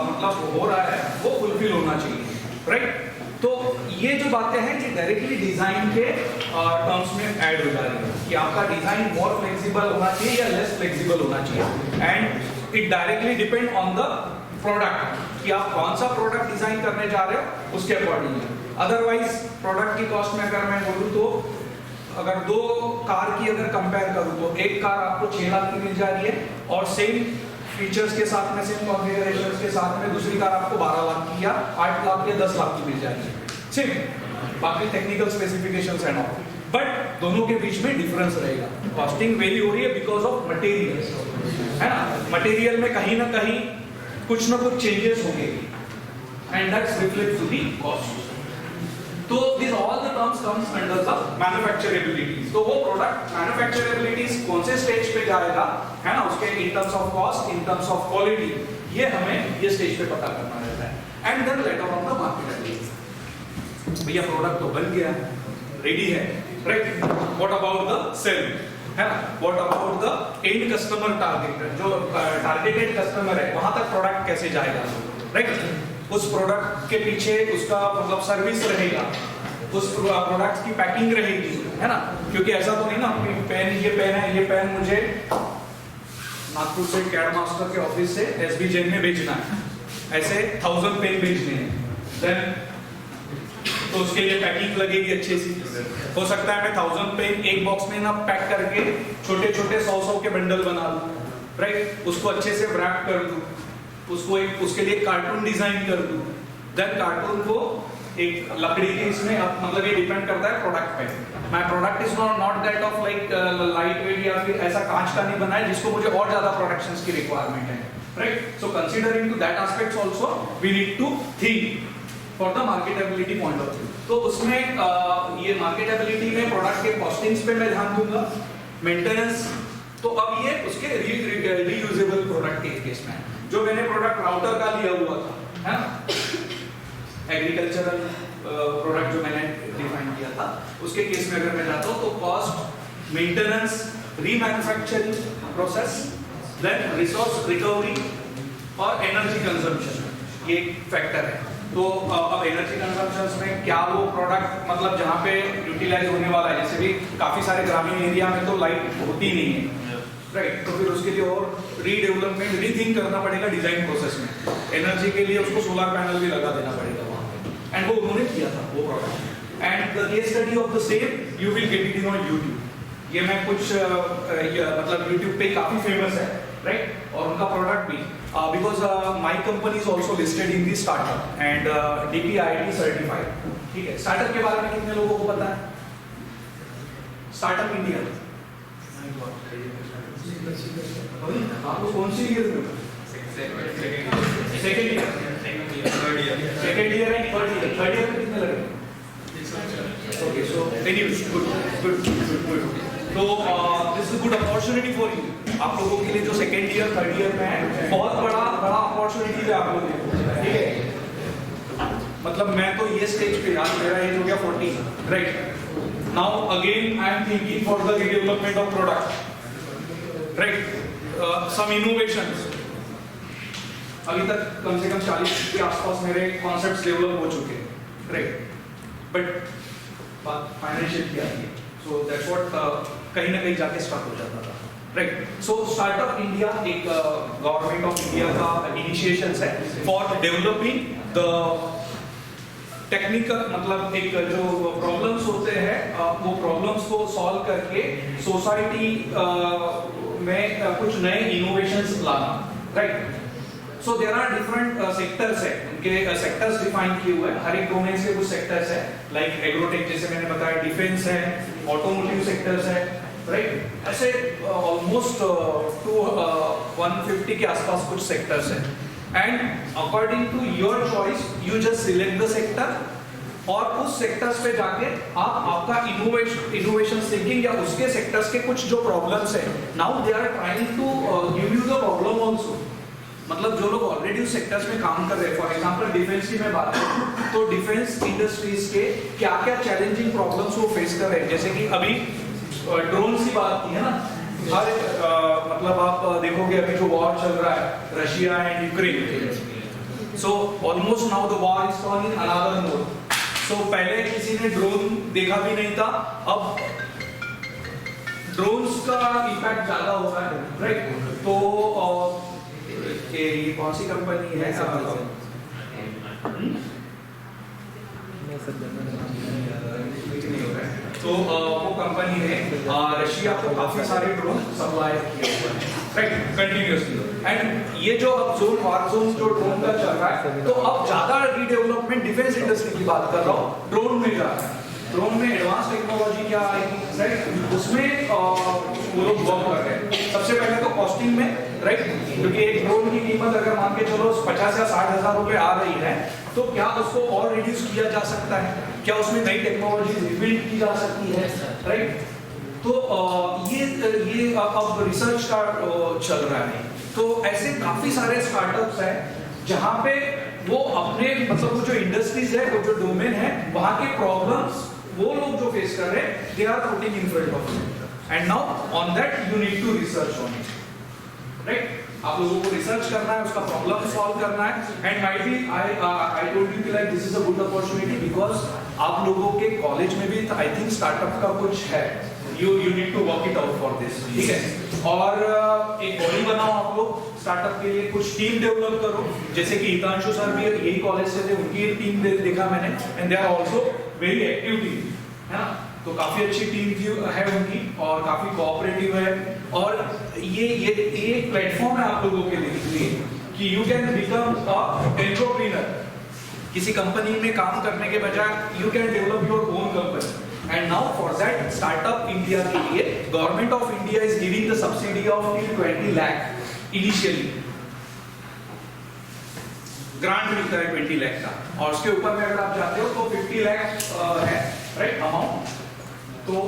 मतलब हो रहा है वो फुलफिल होना चाहिए, राइट। तो ये जो बातें हैं कि डायरेक्टली डिजाइन के टर्म्स में ऐड हो जा रही है कि आपका डिजाइन मोर फ्लेक्सिबल होना चाहिए या लेस फ्लेक्सिबल होना चाहिए, and it directly depend on the product कि आप कौन सा प्रोडक्ट डिजाइन करने जा रहे हो उसके अकॉर्डिंगली। अदरवाइज प्रोडक्ट की कॉस्ट में अगर मैं बोलूँ तो अगर दो कार की अगर कंपेयर करूं तो एक कार आपको 6 लाख की मिल जा रही है और सेम फीचर्स के साथ में, सेम कॉन्फ़िगरेशंस के साथ में दूसरी कार आपको 12 लाख की या 8 लाख या 10 लाख की मिल जा रही है, सेम बाकी technical specifications and all, but दोनों के बीच में डिफरेंस रहेगा। कॉस्टिंग वेरी हो रही है बिकॉज ऑफ मटेरियल, है ना, मटेरियल में कहीं ना कहीं कुछ ना कुछ चेंजेस होंगे and that's reflect to the cost. तो this all the terms comes under the manufacturabilities. तो वो प्रोडक्ट मैन्युफैक्चरेबिलिटीज कौन से स्टेज पे जाएगा, है ना, उसके in terms of cost, in terms of quality, ये हमें ये स्टेज पे पता करना रहता है। And then later on the market. भैया प्रोडक्ट तो बन गया, रेडी है, right? What about the sale, है ना? What about the end customer target, जो टारगेटेड कस्टमर है वहां तक प्रोडक्ट कैसे जाएगा, राइट? उस प्रोडक्ट के पीछे उसका मतलब सर्विस रहेगा, उस प्रोडक्ट की पैकिंग रहेगी, है ना? क्योंकि ऐसा तो नहीं ना पेन, ये पेन है, ये पेन मुझे नागपुर से कैड मास्टर के ऑफिस से एसबी जैन में भेजना है, ऐसे 1000 पेन भेजने हैं, देन तो उसके लिए पैकिंग लगेगी अच्छी सी। हो सकता है मैं 1000 पेन एक बॉक्स में ना पैक करके छोटे छोटे 100 के बंडल बना दूं, राइट? उसको अच्छे से रैप कर दूं, उसको एक उसके लिए कार्टून डिजाइन कर दूं, देन कार्टून को एक लकड़ी के इसमें मतलब ये डिपेंड करता है प्रोडक्ट पे। My product is not that of like light weight या फिर ऐसा कांच का नहीं बना है जिसको मुझे और ज्यादा प्रोडक्शंस की रिक्वायरमेंट है, right? So considering to that aspects also we need to think for the marketability point of view. तो उसमें ये मार्केटेबिलिटी में प्रोडक्ट के कॉस्टिंग्स पे मैं ध्यान दूंगा, मेंटेनेंस, तो अब ये उसके रीयूजेबल प्रोडक्ट के केस में जो मैंने प्रोडक्ट राउटर का लिया हुआ था, है ना, एग्रीकल्चरल प्रोडक्ट जो मैंने डिफाइन किया था, उसके केस में अगर मैं जाता हूँ तो cost, maintenance, remanufacturing process, then resource recovery और एनर्जी कंजम्पशन, ये फैक्टर है। तो अब एनर्जी कंजम्पशन में क्या वो प्रोडक्ट मतलब जहाँ पे यूटिलाइज होने वाला है, जैसे भी काफी सारे ग्रामीण एरिया में तो लाइट होती नहीं है, राइट? तो फिर उसके लिए और रीडेवलपमेंट, रीथिंक करना पड़ेगा डिजाइन प्रोसेस में। एनर्जी के लिए उसको सोलर पैनल भी लगा देना पड़ेगा वहाँ पे, एंड वो उन्होंने किया था वो product. And the case study of the same you will get it in on YouTube. ये मैं कुछ मतलब यूट्यूब पे काफी फेमस है, राइट? और उनका प्रोडक्ट भी because my company is also listed in the startup and DPIIT certified, ठीक है? स्टार्टअप के बारे में कितने लोगों को पता है? स्टार्टअप इंडिया आप लोग कौन सी ईयर में? सेकेंड ईयर है, थर्ड ईयर में कितने लगे? Okay, so anyways good. तो this is good opportunity for you, आप लोगों के लिए जो सेकेंड ईयर थर्ड ईयर में है, बहुत बड़ा अपॉर्चुनिटी है आप लोगों को, ठीक है? मतलब मैं तो ये स्टेज पे आज मेरा एज हो गया 40, right? Now again I am thinking for the redevelopment of product, right? Some innovations, अभी तक कम से कम 40 के आसपास मेरे कॉन्सेप्ट्स डेवलप हो चुके हैं, राइट? बट बात फाइनेंशियल की आती है, सो दैट्स व्हाट कहीं ना कहीं जाके स्टार्ट हो जाता था, राइट? सो स्टार्टअप इंडिया एक गवर्नमेंट ऑफ इंडिया का इनिशिएशंस है फॉर डेवलपिंग द टेक्निकल, मतलब एक जो प्रॉब्लम्स होते हैं वो प्रॉब्लम्स को सॉल्व करके सोसाइटी में कुछ नए इनोवेशंस लाना, right? So there are different sectors है, उनके सेक्टर्स डिफाइन किए हुए हैं, हर एक डोमेन से कुछ सेक्टर्स है, लाइक एग्रोटेक जैसे मैंने बताया, डिफेंस है, ऑटोमोटिव सेक्टर्स है, राइट? ऐसे ऑलमोस्ट 150 के आसपास कुछ सेक्टर्स है, and according to your choice you just select the sector, और उस सेक्टर्स पे जाके आप आपका इनोवेशन थिंकिंग या उसके सेक्टर्स के कुछ जो प्रॉब्लम्स है, now they are trying to give you the problem also. मतलब जो लोग ऑलरेडी उस सेक्टर्स में काम कर रहे हैं, फॉर एग्जांपल डिफेंस की मैं बात करूं तो डिफेंस इंडस्ट्रीज के क्या क्या चैलेंजिंग प्रॉब्लम्स वो फेस कर रहे हैं, जैसे कि अभी ड्रोन की बात की है ना, हर मतलब आप देखोगे अभी जो वॉर चल रहा है Russia and Ukraine, so almost now the war is turning another mode. सो पहले किसी ने ड्रोन देखा भी नहीं था, अब ड्रोन्स का इम्पैक्ट ज्यादा हो रहा है, राइट? तो ये कौन सी कंपनी है? तो वो कंपनी ने रशिया को काफी सारे ड्रोन सप्लाई किए हुए हैं, राइट? कंटिन्यूअसली। एंड ये जो अब जोन वार जोन जो ड्रोन का चल रहा है, तो अब ज्यादा रीडेवलपमेंट डिफेंस इंडस्ट्री की बात कर रहा हूँ, ड्रोन में जा रहा है। ड्रोन में एडवांस टेक्नोलॉजी क्या आएगी, राइट? उसमें वो लोग वर्क कर रहे हैं। सबसे पहले तो कॉस्टिंग में, राइट? क्योंकि एक ड्रोन की कीमत अगर मान के चलो 50 या 60 हजार रुपए आ रही है, तो क्या उसको और रिड्यूस किया जा सकता है? क्या उसमें नई टेक्नोलॉजी बिल्ड की जा सकती है, राइट? तो ये अब रिसर्च का चल रहा है। तो ऐसे काफी सारे स्टार्टअप्स हैं जहां पे वो अपने मतलब वो जो इंडस्ट्रीज है, वो जो डोमेन है, वहां के प्रॉब्लम्स वो लोग जो फेस कर रहे हैं, they are putting in front of you and now on that you need to research on it, right? आप लोगों को रिसर्च करना है, उसका प्रॉब्लम सॉल्व करना है and might be I told you कि like this is a good opportunity because आप लोगों के कॉलेज में भी आई थिंक स्टार्टअप का कुछ है, you need to work it out for this, ठीक है? और एक बॉडी बनाओ आप लोग स्टार्टअप के लिए, कुछ टीम डेवलप करो, जैसे कि हितांशु सर भी यही कॉलेज से थे, उनकी एक टीम देखा मैंने and they are also very active team, है ना? तो काफी अच्छी टीम है उनकी और काफी कोऑपरेटिव है और ये एक प्लेटफॉर्म है आप लोगों के लिए कि you can become a entrepreneur. किसी कंपनी में काम करने के बजाय you can develop your own company and now for that startup India के लिए government of India is giving the subsidy of 20 lakh initially, grant मिलता है 20 लाख का और उसके ऊपर में अगर आप जाते हो तो 50 लाख है, राइट अमाउंट। तो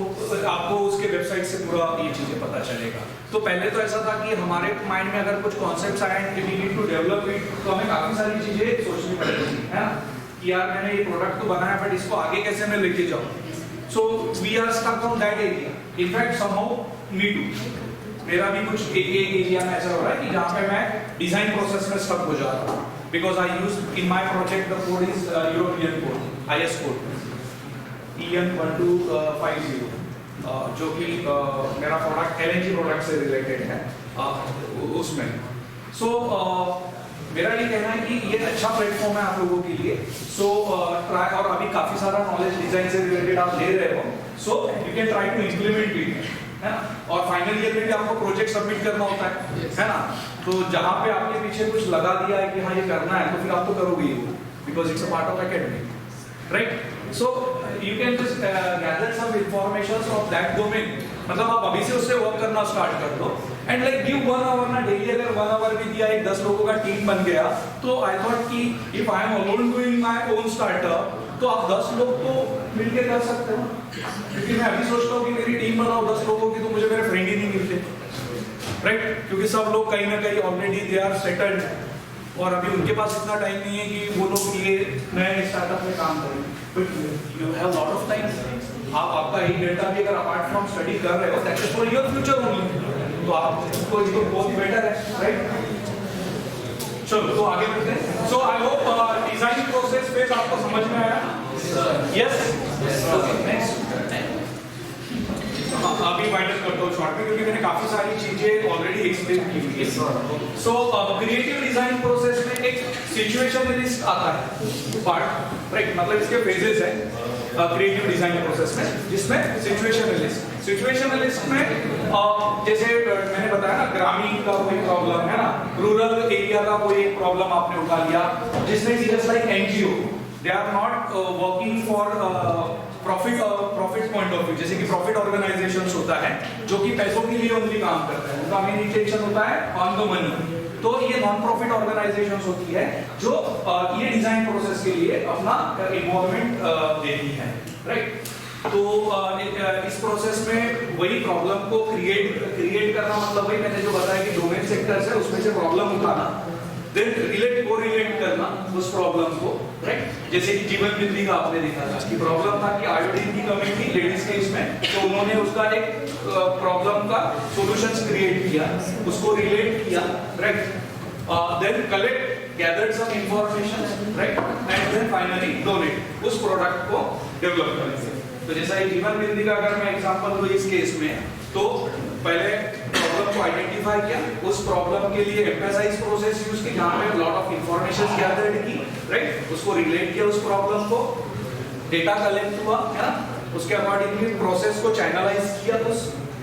आपको उसके वेबसाइट से पूरा ये चीजें पता चलेगा। तो पहले तो ऐसा था कि हमारे माइंड में अगर कुछ कॉन्सेप्ट्स आए and we need to develop it, तो हमें काफी सारी चीजें सोचनी पड़ती थी, है ना? कि यार मैंने ये प्रोडक्ट तो बनाया बट इसको आगे कैसे मैं लेके जाऊं। So we are stuck on that area, in fact somehow me too, मेरा भी कुछ एक एरिया में ऐसा हो रहा है कि जहां पे मैं डिजाइन प्रोसेस में स्टक हो जा रहा हूं because I use in my project the code is European code, IS code EN 1250, जो कि मेरा प्रोडक्ट LNG प्रोडक्ट से रिलेटेड है उसमें। सो मेरा ये कहना है कि ये अच्छा प्लेटफॉर्म है आप लोगों के लिए। सो ट्राई, और अभी काफी सारा नॉलेज डिजाइन से रिलेटेड आप ले रहे हो, so you can try to implement it, है ना? और फाइनल ईयर में भी आपको प्रोजेक्ट सबमिट करना होता है ना? तो जहां पे आपके पीछे कुछ लगा दिया है कि हाँ ये करना है, तो फिर आप तो करोगे ही, because it's a part of academic, right? So you can just gather some information of that domain, मतलब आप अभी से उससे वर्क करना स्टार्ट कर दो एंड लाइक गिव 1 आवर ना डेली। अगर 1 आवर भी दिया, एक 10 लोगों का टीम बन गया, तो आई थॉट कि if I am alone doing my own startup, तो आप 10 लोग तो मिलके कर सकते हो। क्योंकि मैं अभी सोचता हूँ कि मेरी टीम बनाओ 10 लोगों की, तो मुझे मेरे फ्रेंड ही नहीं मिलते, राइट? क्योंकि सब लोग कहीं ना कहीं ऑलरेडी दे आर सेटल्ड और अभी उनके पास इतना टाइम नहीं है कि वो लोग ये नए स्टार्टअप में काम करें। But you have lot of time. आप आपका 1 घंटा भी अगर अपार्ट फ्रॉम स्टडी कर रहे हो, that is for your future only, तो आपको इसको बहुत बेटर है, राइट? चलो तो आगे बढ़ते हैं। सो आई होप डिजाइन प्रोसेस पे आपको समझ में आया। यस, नेक्स्ट अभी माइनस करता हूँ शॉर्ट में, क्योंकि मैंने काफी सारी चीजें ऑलरेडी एक्सप्लेन की हुई है। सो क्रिएटिव डिजाइन प्रोसेस में एक सिचुएशनलिस्ट आता है पार्ट, राइट? मतलब इसके फेजेस है क्रिएटिव डिजाइन प्रोसेस में, जिसमें सिचुएशनलिस्ट में जैसे मैंने बताया ना, ग्रामीण का कोई प्रॉब्लम है ना, रूरल एरिया का कोई एक प्रॉब्लम आपने उठा लिया, जिसमें just like NGO, they are not working for profit point of view, जैसे कि प्रॉफिट ऑर्गेनाइजेशंस होता है जो कि पैसों के लिए ओनली काम करते हैं, उनका मेन इंटेंशन होता है ऑन द मनी। तो ये नॉन प्रॉफिट ऑर्गेनाइजेशंस होती है जो ये डिजाइन प्रोसेस के लिए अपना इन्वॉल्वमेंट देती है, राइट? तो इस प्रोसेस में वही प्रॉब्लम को क्रिएट करना, मतलब वही मैंने जो बताया कि डोमेन सेक्टर्स है उसमें से प्रॉब्लम उठाना, देन कोरिलेट करना उस प्रॉब्लम को, राइट? जैसे कि जीवन बिंदी का आपने देखा था कि प्रॉब्लम था कि आयोडीन की कमी थी लेडीज के इसमें, तो उन्होंने उसका एक प्रॉब्लम का सॉल्यूशंस क्रिएट किया, उसको रिलेट किया, right? Then collect, gathered some information, right? And then finally donate उस प्रोडक्ट को डेवलप करेंगे। तो जैसा ये जीवन बिंदी का अगर मैं एग्जांपल दूं इस केस में, तो पहले प्रॉब्लम को आइडेंटिफाई किया, उस प्रॉब्लम के लिए एम्फेसाइज प्रोसेस यूज की, जहां पे लॉट ऑफ इंफॉर्मेशन गैदर्ड की, राइट? उसको रिलेट किया उस प्रॉब्लम को, डेटा कलेक्ट हुआ, है ना? उसके अकॉर्डिंगली प्रोसेस को चैनलाइज किया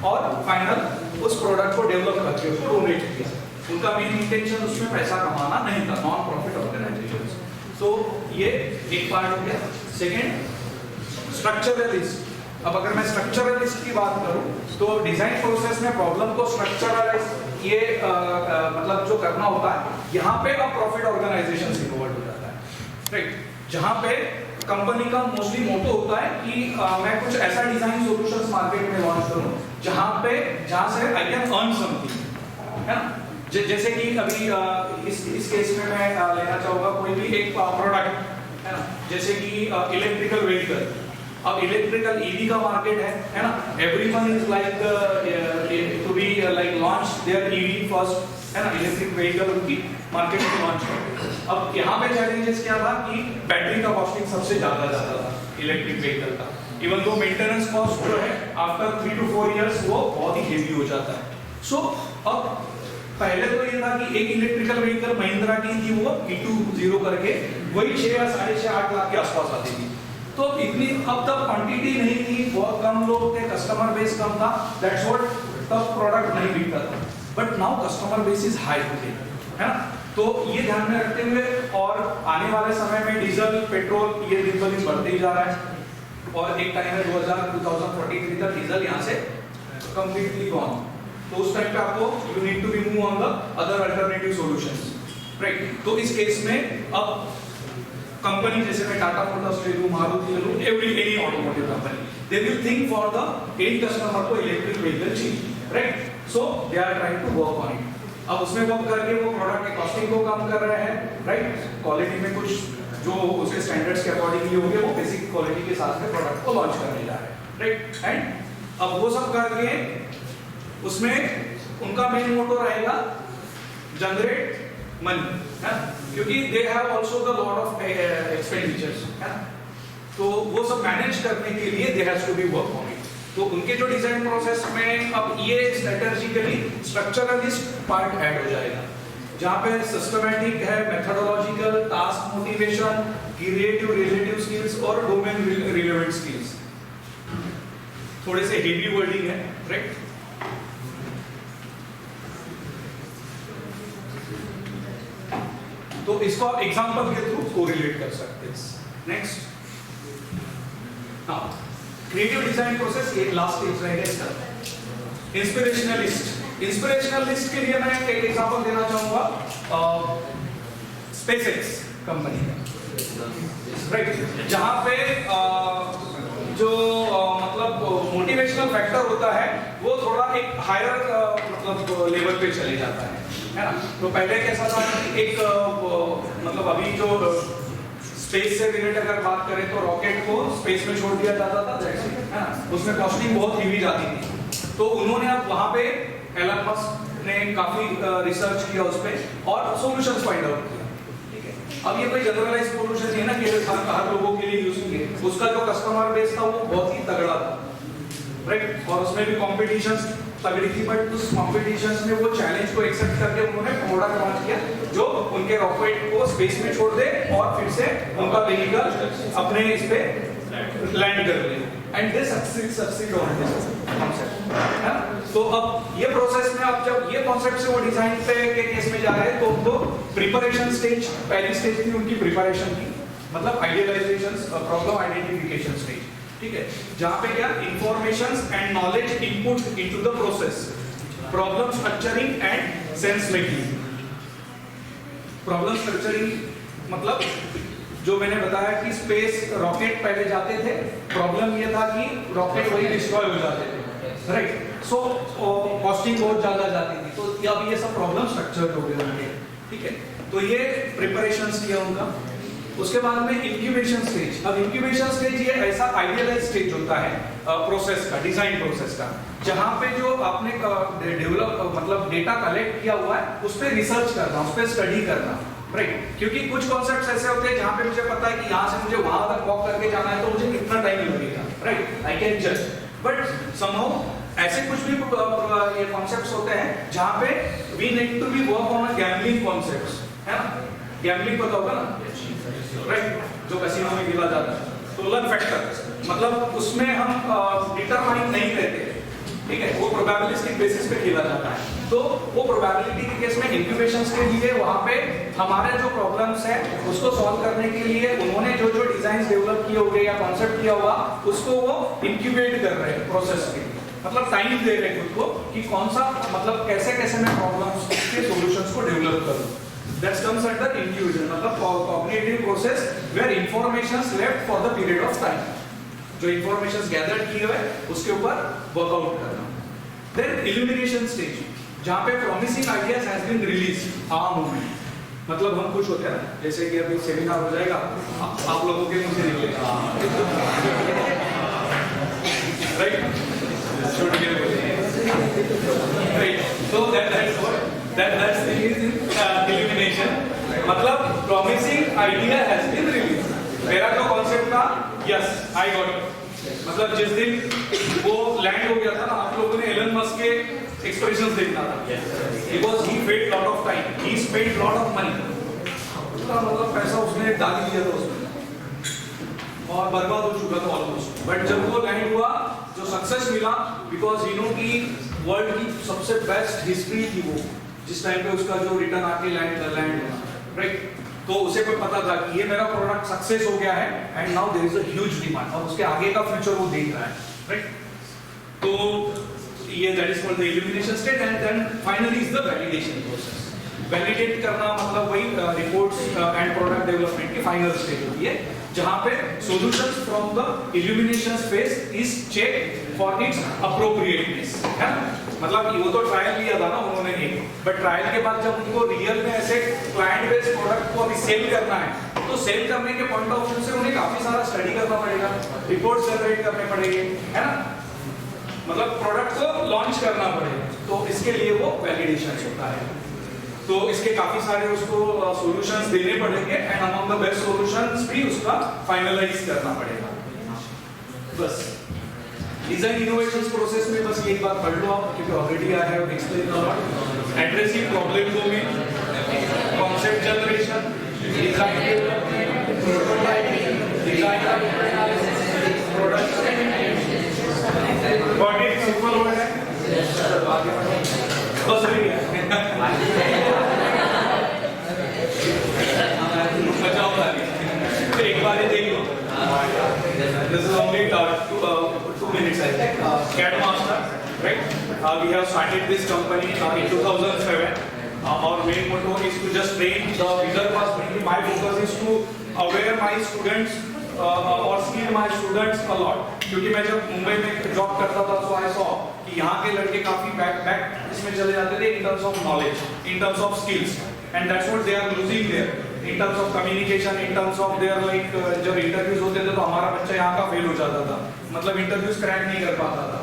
और फाइनल उस प्रोडक्ट को डेवलप करके उसको डोनेट किया। उनका मेन इंटेंशन उसमें पैसा कमाना नहीं था, नॉन प्रॉफिट ऑर्गेनाइजेशंस। तो ये एक पार्ट हो गया। Second, structuralist. अब अगर मैं स्ट्रक्चरलिस्ट की बात करूं, तो डिजाइन प्रोसेस में प्रॉब्लम को स्ट्रक्चरलाइज ये मतलब जो करना होता है, यहाँ पे अब प्रॉफिट ऑर्गेनाइजेशन इन्वॉल्व हो जाता है, राइट? जहाँ पे कंपनी का मोस्टली मोटो होता है कि मैं कुछ ऐसा डिजाइन सॉल्यूशंस मार्केट में लॉन्च करूं जहाँ से आई कैन अर्न समथिंग, है ना? जैसे कि अभी इस केस में मैं लेना चाहूँगा कोई भी एक प्रोडक्ट है ना, जैसे कि इलेक्ट्रिकल व्हीकल। अब इलेक्ट्रिकल ईवी का मार्केट है ना, everyone is like to be like launch their EV first, है ना, इलेक्ट्रिक व्हीकल उनकी मार्केट में लॉन्च करते। अब यहाँ पे चैलेंजेस क्या था कि बैटरी का कॉस्टिंग सबसे ज्यादा जाता था इलेक्ट्रिक व्हीकल का, इवन दो मेंटेनेंस कॉस्ट जो है आफ्टर 3 to 4 इयर्स वो बहुत ही हेवी हो जाता है। सो अब पहले तो ये था कि एक इलेक्ट्रिकल व्हीकल महिंद्रा की थी, वो E20 करके वही 6 या 6.5 8 लाख के आसपास आती थी। तो इतनी अब तक क्वांटिटी नहीं थी, बहुत कम लोग थे, कस्टमर बेस कम था, दैट्स व्हाट तब प्रोडक्ट नहीं बिकता था। But now customer base is high today, है ना। तो ये ध्यान में रखते हुए और आने वाले समय में डीजल पेट्रोल ये दिन ब दिन बढ़ते ही जा रहा है, और एक टाइम है 2043 तक डीजल यहाँ से कंप्लीटली गॉन। तो उस टाइम पे आपको you need to be move on the other alternative solutions, right. तो इस केस में अब कंपनी जैसे मैं टाटा मोटर्स ले लूं, मारुति ले लूं, any automotive company, they will think for the end customer को इलेक्ट्रिक व्हीकल चाहिए, right. So they are trying to work on it. अब उसमें वर्क करके वो प्रोडक्ट की कॉस्टिंग को कम कर रहे हैं, राइट। क्वालिटी में कुछ जो उसके स्टैंडर्ड्स के अकॉर्डिंगली होंगे वो बेसिक क्वालिटी के साथ में प्रोडक्ट को लॉन्च करने जा रहे हैं, राइट। एंड अब वो सब करके उसमें उनका मेन मोटो रहेगा जनरेट मनी, है, क्योंकि they have also the lot of expenditures, है। तो वो सब मैनेज करने के लिए they has to be work on it. तो उनके जो डिजाइन प्रोसेस में अब ये स्ट्रेटेजिकली स्ट्रक्चरलिस्ट पार्ट ऐड हो जाएगा, जहाँ पे सिस्टमैटिक है, methodological, task motivation, creative relative skills और डोमेन रिलेवेंट स्किल्स। थोड़े से हेवी वर्डिंग है, राइट। तो इसको आप एग्जांपल के थ्रू कोरिलेट कर सकते हैं। नेक्स्ट, क्रिएटिव डिजाइन प्रोसेस ये लास्ट स्टेज रहेगा इसका। इंस्पिरेशनल लिस्ट के लिए मैं एक एग्जांपल देना चाहूंगा स्पेसएक्स कंपनी का, राइट, जहां पे जो मतलब मोटिवेशनल फैक्टर होता है वो थोड़ा एक हायर मतलब लेवल पे चले जाता है ना। तो पहले कैसा था कि एक मतलब अभी जो स्पेस से रिलेटेड अगर बात करें तो रॉकेट को स्पेस में छोड़ दिया जाता था, है ना, उसमें कॉस्टिंग बहुत हेवी जाती थी। तो उन्होंने अब वहां पे एलन मस्क ने काफी रिसर्च किया उस पे और सॉल्यूशंस फाइंड आउट किया, ठीक है। अब ये कोई जनरलाइज सॉल्यूशन नहीं है ना कि हर लोगों के लिए यूज होंगे। उसका जो कस्टमर बेस था वो बहुत ही तगड़ा था, राइट, और उसमें भी कॉम्पिटिशंस तगड़ी थी। बट उस कॉम्पिटिशंस में वो चैलेंज को एक्सेप्ट करके उन्होंने प्रोडक्ट लॉन्च किया जो उनके रॉकेट को स्पेस में छोड़ दे और फिर से उनका व्हीकल अपने इस पे लैंड कर ले, and they succeed on this concept, है ना। तो अब ये प्रोसेस में अब जब ये कॉन्सेप्ट से वो डिजाइन पे के केस में जा रहे हैं तो उनको प्रिपरेशन स्टेज, पहली स्टेज थी उनकी प्रिपरेशन की, मतलब आइडियलाइजेशन, प्रॉब्लम आइडेंटिफिकेशन स्टेज, ठीक है, जहां पे क्या informations and knowledge input into the process, problem structuring and sense making. Problem structuring मतलब जो मैंने बताया कि स्पेस रॉकेट पहले जाते थे, प्रॉब्लम ये था कि रॉकेट वही डिस्ट्रॉय हो जाते थे, राइट। सो कॉस्टिंग बहुत ज्यादा जाती थी, तो अब ये सब प्रॉब्लम स्ट्रक्चर हो गए उनके, ठीक है। तो ये प्रिपरेशंस किया उनका। उसके बाद में इंक्यूबेशन स्टेज। अब इंक्यूबेशन स्टेज ये ऐसा आइडियलाइज स्टेज होता है प्रोसेस का, डिजाइन प्रोसेस का, जहां पे जो आपने डेवलप मतलब डेटा कलेक्ट किया हुआ है उस पर रिसर्च करना, उस पर स्टडी करना, राइट। क्योंकि कुछ कॉन्सेप्ट्स ऐसे होते हैं जहां पे मुझे पता है कि यहाँ से मुझे वहां तक वॉक करके जाना है तो मुझे कितना टाइम लगेगा, राइट, आई कैन जज। बट समहाउ ऐसे कुछ भी ये कॉन्सेप्ट्स होते हैं जहां पे we need to be work on gambling concepts, है ना। गैम्बलिंग पता होगा ना, राइट, जो कैसीनो में खेला जाता है। तो लक फैक्टर मतलब उसमें हम डिटरमाइन नहीं रहते, ठीक है, वो प्रोबेबिलिस्टिक बेसिस पे खेला जाता है। तो वो प्रोबेबिलिटी के केस में इंक्यूबेशंस के लिए वहां पे हमारे जो प्रॉब्लम्स है उसको सॉल्व करने के लिए उन्होंने जो जो डिजाइन डेवलप किए होंगे या कॉन्सेप्ट किया हुआ उसको वो इंक्यूबेट कर रहे हैं प्रोसेस के, मतलब टाइम दे रहे हैं खुद को कि कौन सा मतलब कैसे कैसे मैं प्रॉब्लम्स के सॉल्यूशंस को डेवलप करूं। That comes under incubation, मतलब cognitive process where informations left for the period of time, जो informations gathered किए हुए उसके ऊपर वर्कआउट करना। Then illumination stage, जहाँ पे promising ideas has been release our movement, मतलब हम खुश होते हैं ना, जैसे कि अभी सेमिनार हो जाएगा आप लोगों के मुंह से निकलेगा right, so that's thing is illumination, मतलब promising idea has been released. मेरा जो कॉन्सेप्ट था yes I got it, मतलब जिस दिन वो लैंड हो गया था ना, आप लोगों ने एलन मस्क के एक्सप्रेशंस देखना था, because he paid lot of time, he spent lot of money, मतलब पैसा उसने डाल दिया था उसमें और बर्बाद हो चुका था ऑलमोस्ट, बट जब वो लैंड हुआ जो सक्सेस मिला, बिकॉज यू नो कि वर्ल्ड की सबसे बेस्ट हिस्ट्री थी वो, जिस टाइम पे उसका जो रिटर्न आके लैंड हुआ राइट, तो उसे को पता था कि ये मेरा प्रोडक्ट सक्सेस हो गया है and now there is a huge demand, और उसके आगे का फ्यूचर वो देख रहा है राइट, तो ये that is called the illumination stage and then finally is the validation process. Validate करना मतलब वही रिपोर्ट्स एंड प्रोडक्ट डेवलपमेंट की फाइनल स्टेज होती है, जहां पे solutions from the illumination phase is check for its appropriateness, है ना, मतलब वो तो ट्रायल लिया था ना उन्होंने एक, बट ट्रायल के बाद जब उनको रियल में ऐसे क्लाइंट बेस्ड प्रोडक्ट को अभी सेल करना है, तो सेल करने के पॉइंट ऑफ व्यू से उन्हें काफी सारा स्टडी करना पड़ेगा, रिपोर्ट जनरेट करने पड़ेंगे, है ना, मतलब प्रोडक्ट को लॉन्च करना पड़ेगा, तो इसके लिए वो वैलिडेशन होता है, तो इसके काफी सारे उसको सॉल्यूशंस देने पड़ेंगे and among the best solutions भी उसका फाइनलाइज करना पड़ेगा। बस डिजाइन इनोवेशंस प्रोसेस में बस एक बात पढ़ लो आप, क्योंकि already I have explain a lot, addressing problem domain, concept generation, design development, prototyping, design product, what is simple word है बस हो गया, बचाओ वाली, तो एक बार ये देख लो, this is only 2 minutes I think, CAD Master, right, we have started this company in 2007, our main motto is to just train the bigger class, my focus is to aware my students और skill my students a lot, क्योंकि मैं जब मुंबई में job करता था तो I saw कि यहाँ के लड़के काफी बैक इसमें चले जाते थे in terms of knowledge, in terms of skills, and that's what they are losing there, in terms of communication, in terms of their like जब इंटरव्यूज होते थे तो हमारा बच्चा यहाँ का फेल हो जाता था, मतलब इंटरव्यूज क्रैक नहीं कर पाता था,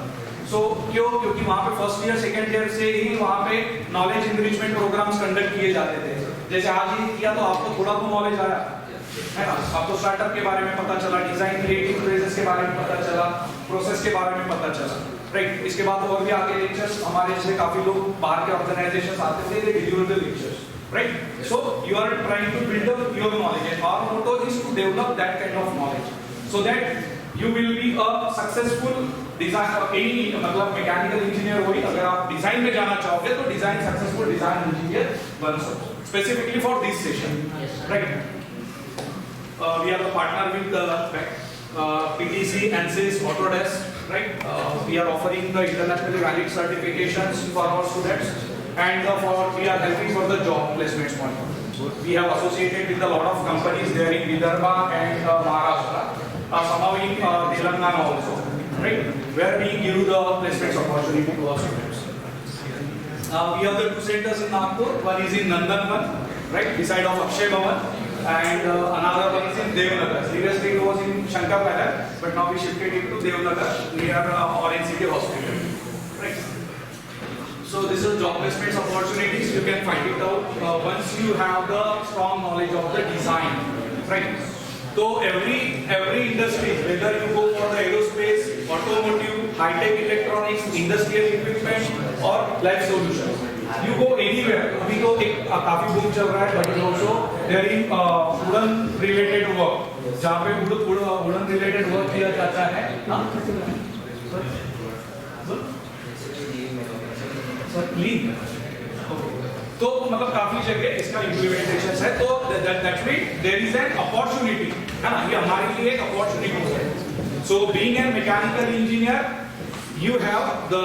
सो क्योंकि वहाँ पे फर्स्ट ईयर सेकंड ईयर से ही वहाँ पे नॉलेज इंक्रीजमेंट प्रोग्राम्स कंडक्ट किए जाते थे, जैसे आज ही किया तो आपको थोड़ा तो नॉलेज आया है ना, आपको स्टार्टअप के बारे में पता चला, डिजाइन क्रिएटिव प्रोसेस के बारे में पता चला, प्रोसेस के बारे में पता चला राइट, इसके बाद और भी आगे लेक्चर्स हमारे जैसे काफी लोग बाहर के ऑर्गेनाइजेशंस आते थे, दे deliver the lectures right, so you are trying to build up your knowledge and our motto is to develop that kind of knowledge so that you will be a successful design any मतलब mechanical engineer हो, अगर आप design में जाना चाहोगे तो design successful design engineer बन सकते, specifically for this session right, we are the partner with the PTC, ANSYS, Autodesk, right, we are offering the internationally valid certifications for our students, and we are helping for the job placements point. We have associated with a lot of companies there in Vidarbha and Maharashtra, somehow in Telangana also, right, where we give the placements opportunity to our students. We have the 2 centers in Nagpur, one is in Nandanvan, right, beside of Akshay Bhavan, and another one is in Devnagar. Previously it was in Shankar Nagar, but now we shifted it to Devnagar near Orange City Hospital, right. So this is job placements opportunities. You can find it out once you have the strong knowledge of the design, right? So every industry, whether you go for the aerospace, automotive, high-tech electronics, industrial equipment, or life solutions, you go anywhere. अभी तो एक काफी boom चल रहा है, but also there is wooden related work, जहाँ पे wooden related work किया जाता है, तो मतलब काफी जगह इसका इम्प्लीमेंटेशन है, तो that mean there is an opportunity, है ना, ये हमारे लिए एक अपॉर्चुनिटी है। So being an mechanical engineer you have the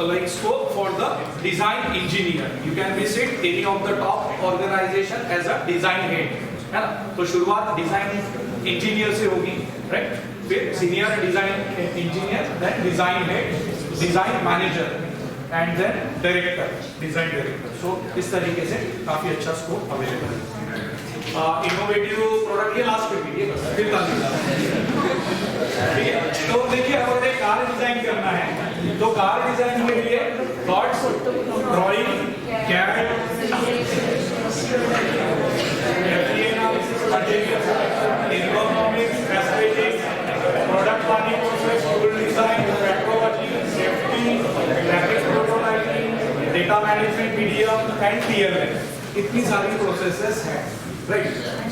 like scope for the design engineer, you can visit any of the top organization as a design head, है ना, तो शुरुआत डिजाइन इंजीनियर से होगी राइट, फिर senior design engineer, then design head, design manager, and then director, design director. So इस तरीके से काफी अच्छा स्कोप अवेलेबल है। इनोवेटिव प्रोडक्ट, ये लास्ट पे भी फिर ठीक है। तो देखिए अगर एक कार डिजाइन करना है तो कार डिजाइन के लिए dots, drawing, CAD, ergonomics, aesthetics, product planning process, tool design, metrology, safety, graphics prototyping, data management, PDM and TLM, इतनी सारी प्रोसेसेस हैं, राइट।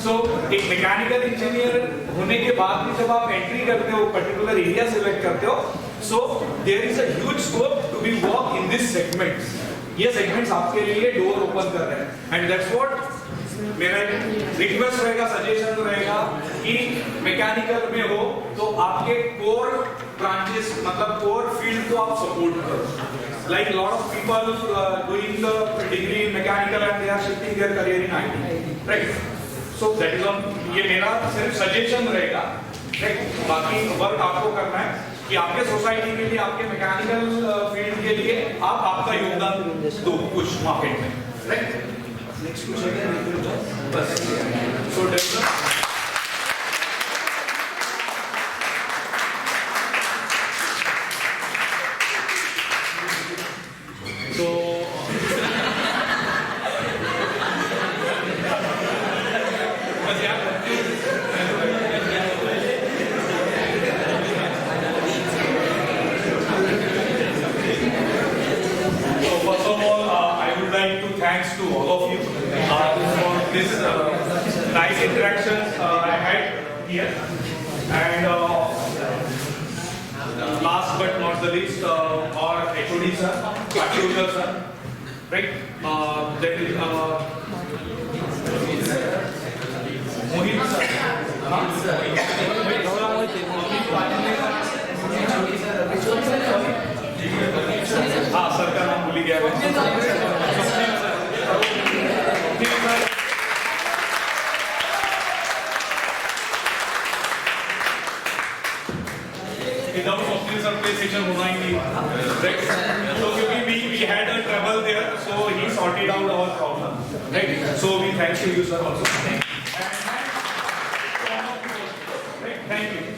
सो एक मैकेनिकल इंजीनियर होने के बाद भी जब आप एंट्री करते हो, पर्टिकुलर एरिया सिलेक्ट करते हो, so there is a huge scope to be work in this segments. ये सेगमेंट्स आपके लिए डोर ओपन कर रहे हैं एंड दैट्स व्हाट मेरा रिक्वेस्ट रहेगा, सजेशन रहेगा कि मैकेनिकल में हो तो आपके कोर ब्रांचेस, मतलब कोर फील्ड को आप सपोर्ट करो। Like lot of people doing the degree in mechanical and they are shifting their career in IT, right. So that is on, ये मेरा सिर्फ सजेशन रहेगा, राइट। बाकी वर्क आपको करना है कि आपके सोसाइटी के लिए, आपके मैकेनिकल फील्ड के लिए आप आपका योगदान दो कुछ मार्केट में, राइट। नेक्स्ट क्वेश्चन है बस। सो develop thanks to all of you for this nice interactions I had here. And last but not the least, our HOD sir, Akshul sir, right? That is Mohit sir. हाँ sir का नाम भूल गया without Swapnil sir पे session होना ही नहीं, तो क्योंकि we had a trouble there, so he sorted out our problem, right? So we thank you sir also. Thank you.